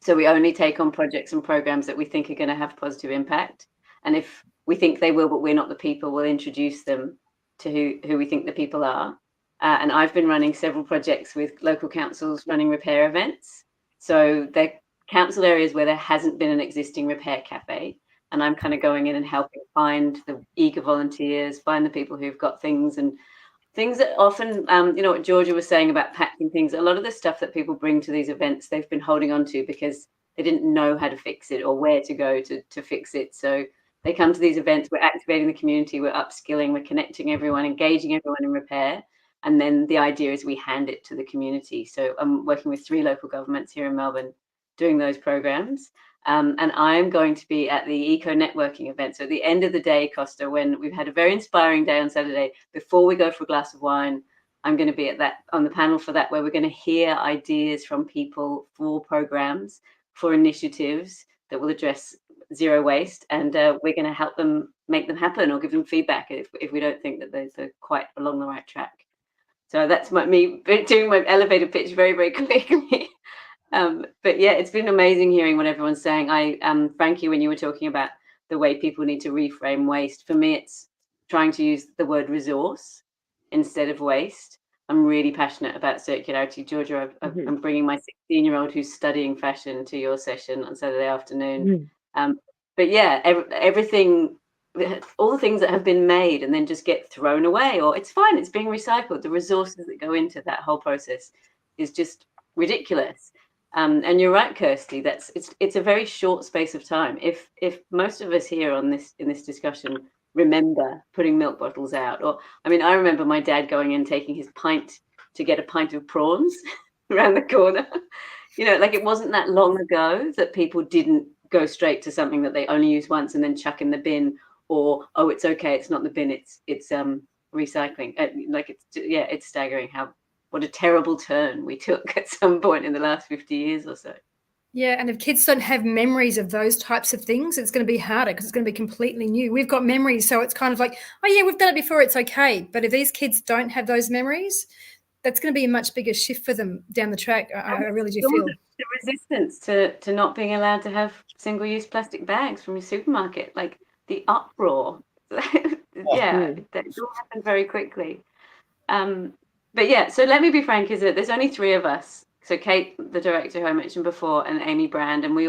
So we only take on projects and programs that we think are going to have positive impact. And if we think they will, but we're not the people, we'll introduce them to who we think the people are. And I've been running several projects with local councils running repair events. So they're council areas where there hasn't been an existing repair cafe. And I'm kind of going in and helping find the eager volunteers, find the people who've got things and things that often, you know, what Georgia was saying about packing things, a lot of the stuff that people bring to these events, they've been holding on to because they didn't know how to fix it or where to go to fix it. So they come to these events, we're activating the community, we're upskilling, we're connecting everyone, engaging everyone in repair. And then the idea is we hand it to the community. So I'm working with 3 local governments here in Melbourne doing those programs. And I'm going to be at the Eco Networking event. So at the end of the day, Costa, when we've had a very inspiring day on Saturday, before we go for a glass of wine, I'm going to be at that on the panel for that, where we're going to hear ideas from people for programs, for initiatives that will address zero waste, and we're going to help them make them happen, or give them feedback if we don't think that they're quite along the right track. So that's me doing my elevator pitch very, very quickly. But yeah, it's been amazing hearing what everyone's saying. Frankie, when you were talking about the way people need to reframe waste, for me, it's trying to use the word resource instead of waste. I'm really passionate about circularity. Georgia, I'm bringing my 16-year-old who's studying fashion to your session on Saturday afternoon. But yeah, everything, all the things that have been made and then just get thrown away, or it's fine, it's being recycled. The resources that go into that whole process is just ridiculous. And you're right, Kirsty, it's a very short space of time. If most of us here in this discussion remember putting milk bottles out, or I mean, I remember my dad going and taking his pint to get a pint of prawns around the corner. You know, like, it wasn't that long ago that people didn't go straight to something that they only use once and then chuck in the bin, or, oh, it's okay, it's not the bin, it's recycling. It's staggering what a terrible turn we took at some point in the last 50 years or so. Yeah, and if kids don't have memories of those types of things, it's going to be harder because it's going to be completely new. We've got memories, so it's kind of like, oh yeah, we've done it before, it's okay. But if these kids don't have those memories, that's going to be a much bigger shift for them down the track. I really do feel. The resistance to not being allowed to have single-use plastic bags from your supermarket, like the uproar. Yeah, that all happened very quickly. But yeah, so let me be frank, is that there's only 3 of us. So Kate, the director who I mentioned before, and Amy Brand, and we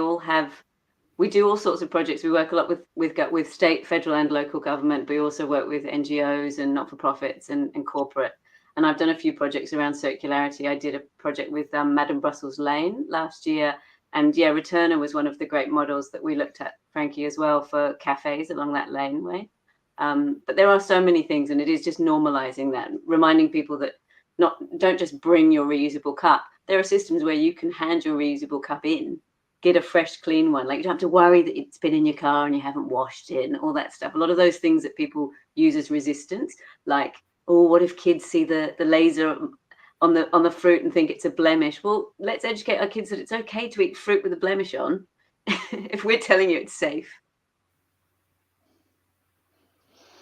do all sorts of projects. We work a lot with state, federal and local government. We also work with NGOs and not-for-profits and corporate. And I've done a few projects around circularity. I did a project with Madam Brussels Lane last year. And yeah, Returner was one of the great models that we looked at, Frankie, as well, for cafes along that laneway. But there are so many things, and it is just normalizing that, reminding people that don't just bring your reusable cup. There are systems where you can hand your reusable cup in, get a fresh, clean one. Like, you don't have to worry that it's been in your car and you haven't washed it and all that stuff. A lot of those things that people use as resistance, like, oh, what if kids see the laser on the fruit and think it's a blemish? Well, let's educate our kids that it's okay to eat fruit with a blemish on if we're telling you it's safe.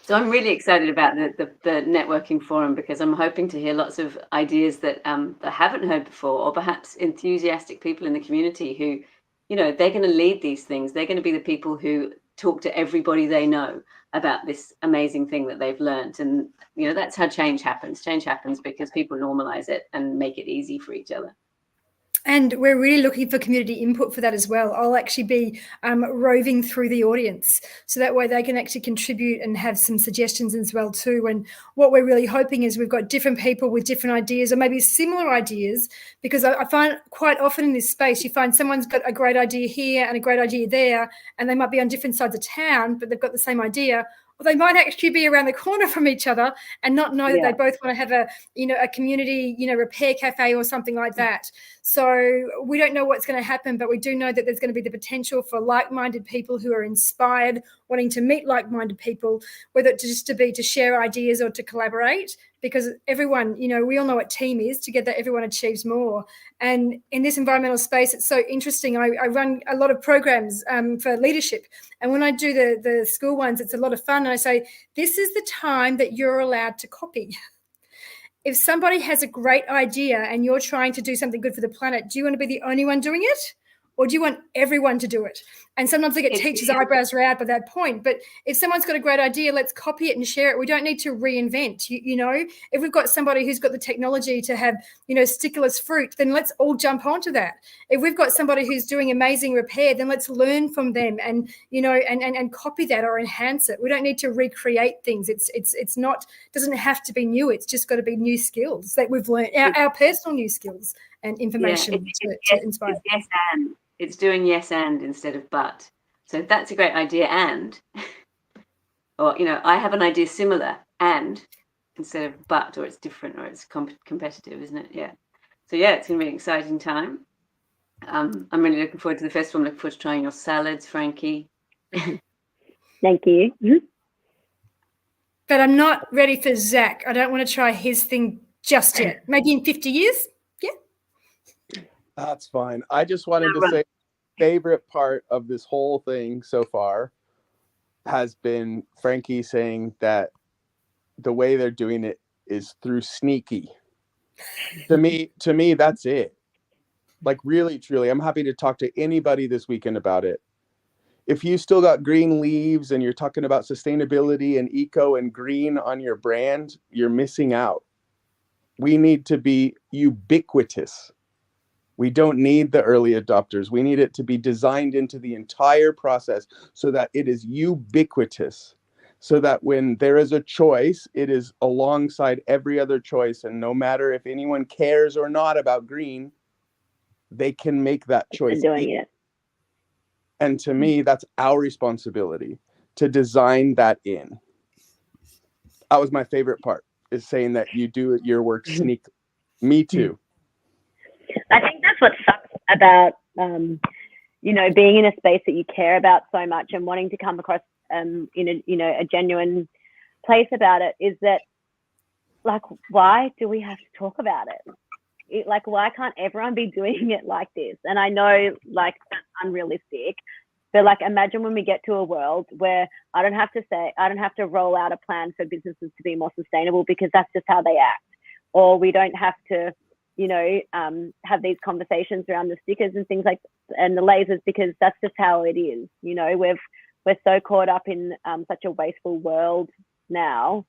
So I'm really excited about the networking forum, because I'm hoping to hear lots of ideas that I haven't heard before, or perhaps enthusiastic people in the community who, you know, they're going to lead these things. They're going to be the people who talk to everybody they know about this amazing thing that they've learned. And, you know, that's how change happens. Change happens because people normalize it and make it easy for each other. And we're really looking for community input for that as well. I'll actually be roving through the audience, so that way they can actually contribute and have some suggestions as well too. And what we're really hoping is we've got different people with different ideas, or maybe similar ideas, because I find quite often in this space, you find someone's got a great idea here and a great idea there, and they might be on different sides of town, but they've got the same idea. Or they might actually be around the corner from each other and not know that they both want to have a community, repair cafe or something like that. So we don't know what's going to happen, but we do know that there's going to be the potential for like-minded people who are inspired, wanting to meet like-minded people, whether it's just to share ideas or to collaborate, because everyone, we all know what team is. Together, everyone achieves more. And in this environmental space, it's so interesting. I run a lot of programs for leadership. And when I do the school ones, it's a lot of fun. And I say, this is the time that you're allowed to copy. If somebody has a great idea and you're trying to do something good for the planet, do you want to be the only one doing it? Or do you want everyone to do it? And sometimes they get teachers' eyebrows raised by that point. But if someone's got a great idea, let's copy it and share it. We don't need to reinvent. If we've got somebody who's got the technology to have, stickless fruit, then let's all jump onto that. If we've got somebody who's doing amazing repair, then let's learn from them and, and copy that or enhance it. We don't need to recreate things. It's not, doesn't have to be new. It's just got to be new skills that we've learned, our personal new skills and information to inspire. Yes, and it's doing yes and instead of but. So that's a great idea, and or I have an idea similar and instead of but, or it's different, or it's competitive, isn't it? Yeah. So yeah, it's gonna be an exciting time. I'm really looking forward to the festival. I'm looking forward to trying your salads, Frankie. Thank you. But I'm not ready for Zach. I don't want to try his thing just yet. Maybe in 50 years. Yeah. That's fine. I just wanted to say, favorite part of this whole thing so far has been Frankie saying that the way they're doing it is through sneaky. To me, that's it. Like, really, truly, I'm happy to talk to anybody this weekend about it. If you still got green leaves and you're talking about sustainability and eco and green on your brand, you're missing out. We need to be ubiquitous. We don't need the early adopters. We need it to be designed into the entire process so that it is ubiquitous, so that when there is a choice, it is alongside every other choice. And no matter if anyone cares or not about green, they can make that choice. Doing it. And to me, that's our responsibility to design that in. That was my favorite part, is saying that you do your work sneak. Me too. I think that's what sucks about, being in a space that you care about so much and wanting to come across, in a genuine place about it, is that, like, why do we have to talk about it? Like, why can't everyone be doing it like this? And I know, like, that's unrealistic, but, like, imagine when we get to a world where I don't have to roll out a plan for businesses to be more sustainable because that's just how they act, or we don't have to, have these conversations around the stickers and things like, and the lasers, because that's just how it is. We're so caught up in such a wasteful world now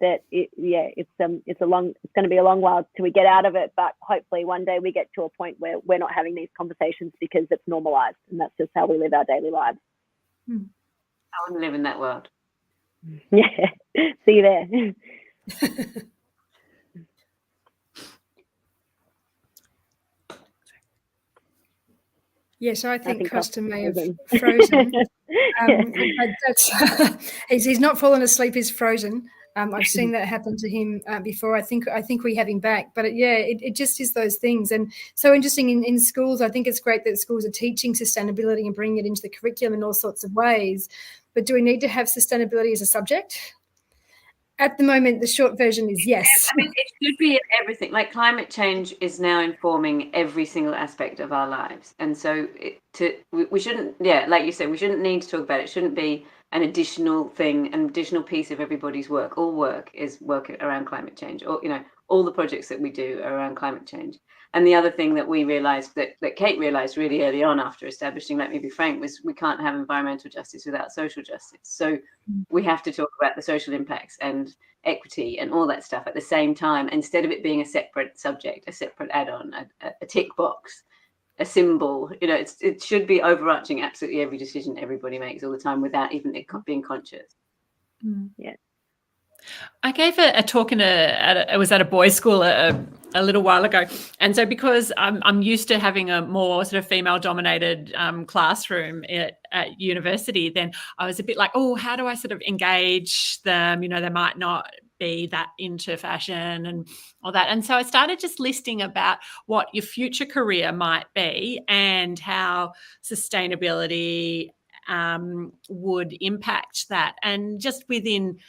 that it's going to be a long while till we get out of it, but hopefully one day we get to a point where we're not having these conversations because it's normalized, and that's just how we live our daily lives. I want to live in that world. Yeah. See you there. Yes, I think Costa may have frozen. He's not fallen asleep. He's frozen. I've seen that happen to him before. I think we have him back. But it just is those things. And so interesting in schools. I think it's great that schools are teaching sustainability and bringing it into the curriculum in all sorts of ways. But do we need to have sustainability as a subject? At the moment, the short version is yes. I mean, it should be in everything. Like, climate change is now informing every single aspect of our lives. And so we shouldn't, like you said, we shouldn't need to talk about it. It shouldn't be an additional thing, an additional piece of everybody's work. All work is work around climate change, or, all the projects that we do are around climate change. And the other thing that we realized, that Kate realized really early on after establishing Let Me Be Frank, was we can't have environmental justice without social justice. So we have to talk about the social impacts and equity and all that stuff at the same time, instead of it being a separate subject, a separate add-on, a tick box, a symbol. It should be overarching absolutely every decision everybody makes all the time without even it being conscious. Yeah. I gave a talk it was at a boys' school a little while ago, and so because I'm used to having a more sort of female-dominated classroom at university, then I was a bit like, oh, how do I sort of engage them? They might not be that into fashion and all that, and so I started just listing about what your future career might be and how sustainability would impact that, and just within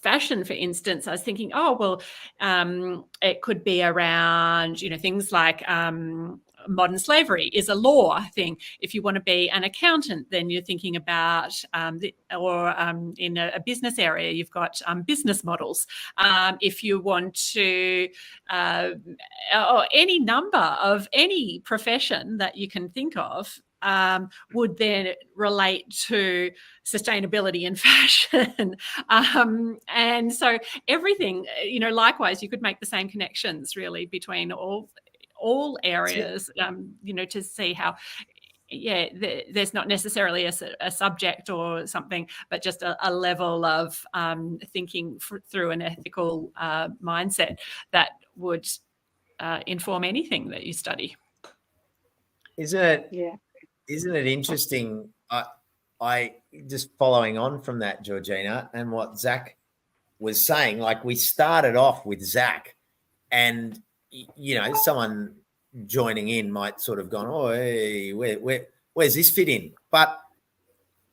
fashion, for instance, I was thinking, it could be around, things like modern slavery is a law thing. If you want to be an accountant, then you're thinking about, in a business area, you've got business models. If you want to, or any number of any profession that you can think of, would then relate to sustainability and fashion. And so everything, likewise, you could make the same connections really between all areas, to see how, there's not necessarily a subject or something, but just a level of thinking through an ethical mindset that would inform anything that you study. Isn't it interesting? I just following on from that, Georgina, and what Zach was saying, like, we started off with Zach, and someone joining in might sort of gone, oh, hey, where's this fit in? But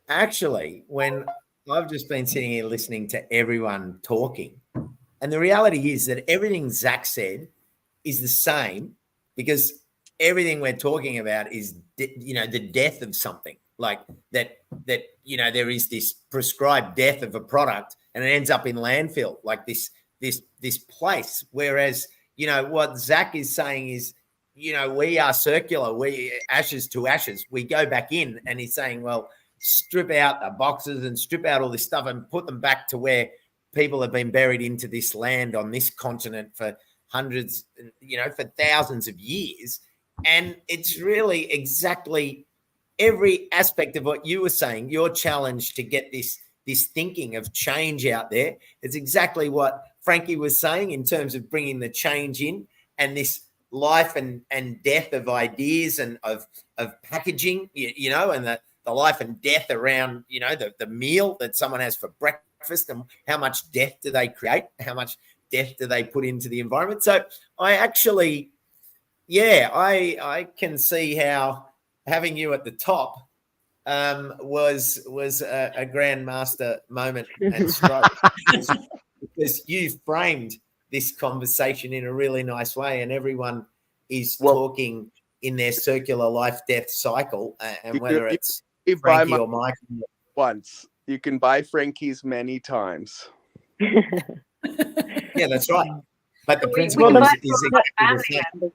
actually, when I've just been sitting here listening to everyone talking, and the reality is that everything Zach said is the same, because everything we're talking about is, the death of something, like that, there is this prescribed death of a product and it ends up in landfill, like this place. Whereas, what Zach is saying is, we are circular, we ashes to ashes, we go back in, and he's saying, well, strip out the boxes and strip out all this stuff and put them back to where people have been buried into this land on this continent for hundreds, for thousands of years. And it's really exactly every aspect of what you were saying, your challenge to get this thinking of change out there. It's exactly what Frankie was saying in terms of bringing the change in, and this life and death of ideas and of packaging, and the life and death around, the meal that someone has for breakfast, and how much death do they create? How much death do they put into the environment? So I actually, I can see how having you at the top was a grandmaster moment and stroke, because you framed this conversation in a really nice way, and everyone is talking in their circular life-death cycle, and whether it's Frankie or Mike. Once. You can buy Frankie's many times. Yeah, that's right. But the principle is exactly the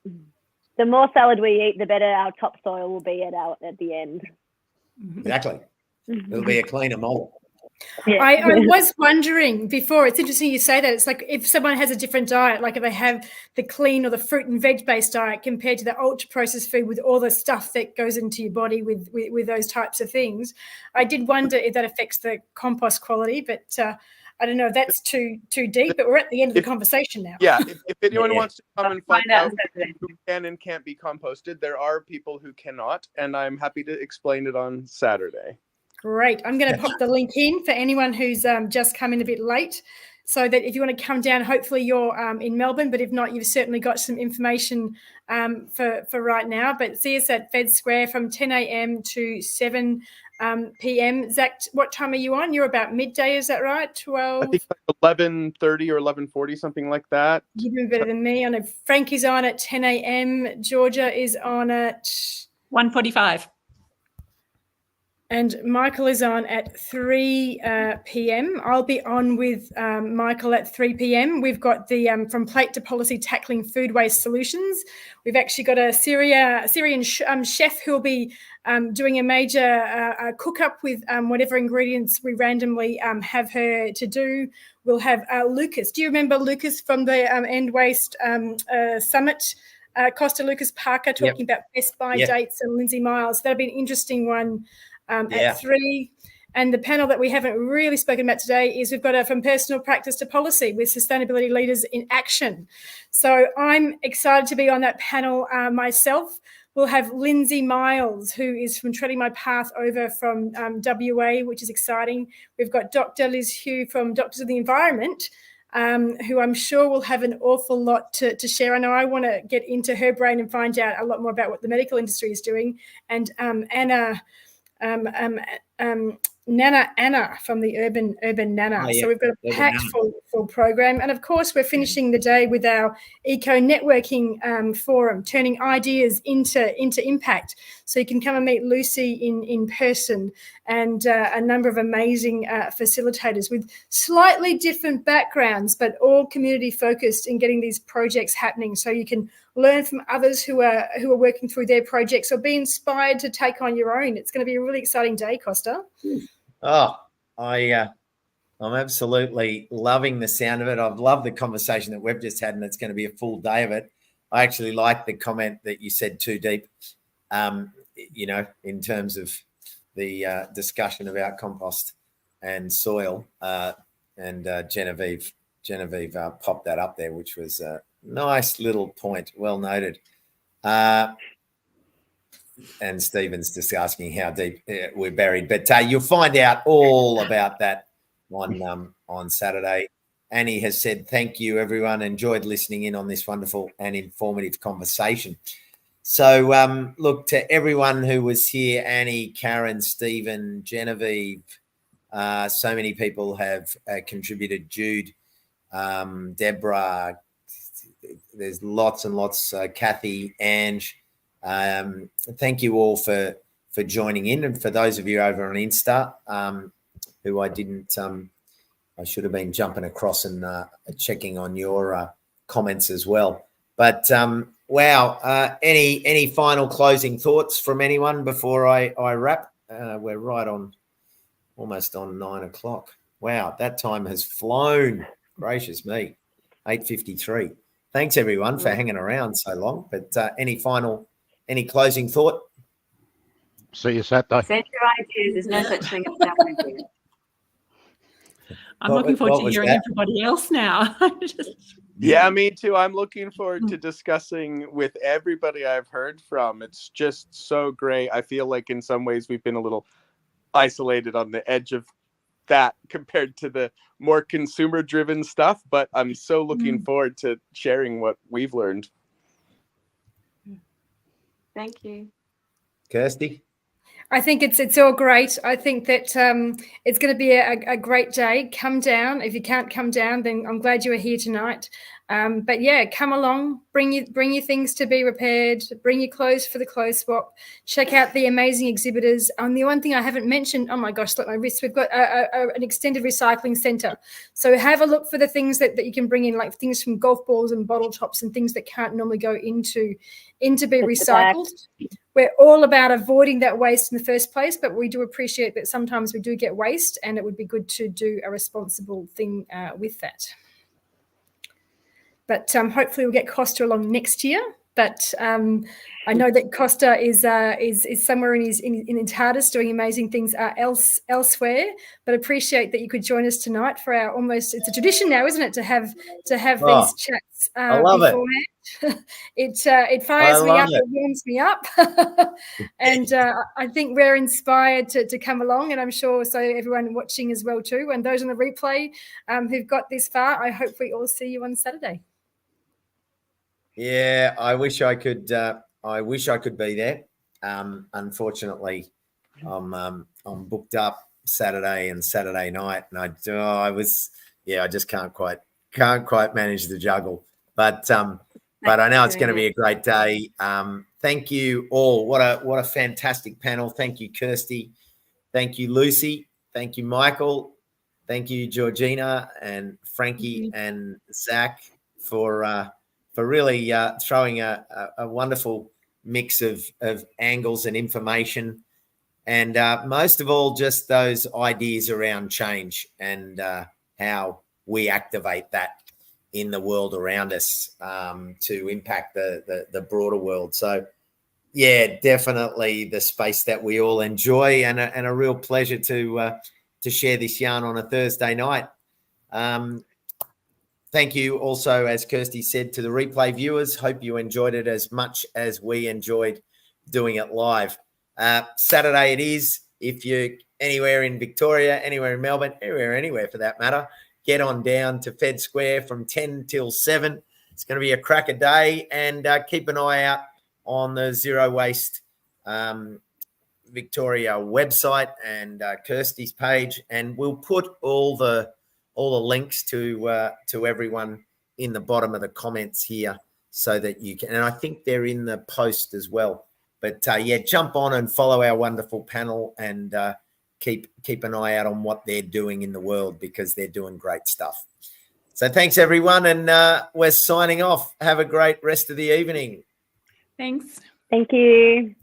same. The more salad we eat, the better our topsoil will be at the end. Exactly. It'll be a cleaner model. Yeah. I was wondering before, it's interesting you say that. It's like if someone has a different diet, like if they have the clean or the fruit and veg-based diet compared to the ultra-processed food with all the stuff that goes into your body with those types of things, I did wonder if that affects the compost quality, but I don't know if that's too deep, but we're at the end of the conversation now. Yeah, if anyone wants to come and find out who can and can't be composted, there are people who cannot, and I'm happy to explain it on Saturday. Great. I'm going to pop the link in for anyone who's just come in a bit late, so that if you want to come down, hopefully you're in Melbourne, but if not, you've certainly got some information for right now. But see us at Fed Square from 10 a.m. to 7 p.m. Zach, what time are you on? You're about midday, is that right? 12? I think like 11:30 or 11:40, something like that. You're doing better than me. I know Frankie's on at 10 a.m. Georgia is on at 1:45. And Michael is on at 3 p.m. I'll be on with Michael at 3 p.m. We've got the From Plate to Policy Tackling Food Waste Solutions. We've actually got a Syrian chef who will be doing a major cook-up with whatever ingredients we randomly have her to do. We'll have Lucas. Do you remember Lucas from the End Waste Summit? Costa Lucas Parker talking about best buy dates, and Lindsay Miles. That'll be an interesting one. At 3. And the panel that we haven't really spoken about today is we've got From Personal Practice to Policy with Sustainability Leaders in Action. So I'm excited to be on that panel myself. We'll have Lindsay Miles, who is from Treading My Path over from WA, which is exciting. We've got Dr. Liz Hugh from Doctors of the Environment, who I'm sure will have an awful lot to share. I know I want to get into her brain and find out a lot more about what the medical industry is doing. And Nana Anna from the Urban Nana. So we've got a packed full program. And of course, we're finishing the day with our eco-networking forum, turning ideas into impact. So you can come and meet Lucy in person, and a number of amazing facilitators with slightly different backgrounds, but all community focused in getting these projects happening. So you can learn from others who are working through their projects, or be inspired to take on your own. It's going to be a really exciting day, Costa. Oh, I'm absolutely loving the sound of it. I've loved the conversation that we've just had, and it's going to be a full day of it. I actually like the comment that you said, too deep, in terms of the discussion about compost and soil, and Genevieve popped that up there, which was a nice little point. Well noted. And Stephen's just asking how deep we're buried. But you'll find out all about that on Saturday. Annie has said, thank you, everyone. Enjoyed listening in on this wonderful and informative conversation. So, look, to everyone who was here, Annie, Karen, Stephen, Genevieve, so many people have contributed. Jude, Deborah, there's lots and lots. Kathy, Ange, thank you all for joining in, and for those of you over on Insta who I didn't, I should have been jumping across and checking on your comments as well. But wow, any final closing thoughts from anyone before I wrap? We're right on, almost on 9 o'clock. Wow, that time has flown. Gracious me, 8:53. Thanks everyone for hanging around so long. But any closing thought? See you Saturday. Send your ideas. There's no such thing as no idea. I'm looking forward to hearing everybody else now. Yeah, me too. I'm looking forward to discussing with everybody I've heard from. It's just so great. I feel like in some ways we've been a little isolated on the edge of that compared to the more consumer-driven stuff, but I'm so looking forward to sharing what we've learned. Thank you. Kirsty? I think it's all great. I think that it's going to be a great day. Come down. If you can't come down, then I'm glad you are here tonight. But yeah, come along. Bring your things to be repaired. Bring your clothes for the clothes swap. Check out the amazing exhibitors. And the one thing I haven't mentioned, oh my gosh, look my wrist. We've got an extended recycling centre. So have a look for the things that you can bring in, like things from golf balls and bottle tops and things that can't normally go into be recycled. We're all about avoiding that waste in the first place, but we do appreciate that sometimes we do get waste, and it would be good to do a responsible thing with that. But hopefully we'll get Costa along next year. But I know that Costa is somewhere in his TARDIS doing amazing things elsewhere. But appreciate that you could join us tonight for our it's a tradition now, isn't it, to have these chats beforehand. It fires me up, it warms me up, and I think we're inspired to come along, and I'm sure so everyone watching as well too, and those on the replay who've got this far. I hope we all see you on Saturday. Yeah, I wish I could be there. Unfortunately, I'm booked up Saturday and Saturday night, and I just can't quite manage the juggle. But I know it's going to be a great day. Thank you all. What a fantastic panel. Thank you, Kirsty. Thank you, Lucy. Thank you, Michael. Thank you, Georgina and Frankie and Zach for really throwing a wonderful mix of angles and information, and most of all, just those ideas around change and how we activate that in the world around us to impact the broader world. So, yeah, definitely the space that we all enjoy, and a real pleasure to share this yarn on a Thursday night. Thank you also, as Kirsty said, to the replay viewers. Hope you enjoyed it as much as we enjoyed doing it live. Saturday it is. If you're anywhere in Victoria, anywhere in Melbourne, anywhere for that matter, get on down to Fed Square from 10 till 7. It's going to be a cracker day, and keep an eye out on the Zero Waste Victoria website and Kirsty's page, and we'll put all the links to everyone in the bottom of the comments here, so that you can, and I think they're in the post as well. But yeah, jump on and follow our wonderful panel, and keep an eye out on what they're doing in the world, because they're doing great stuff. So thanks everyone, and we're signing off. Have a great rest of the evening. Thanks. Thank you.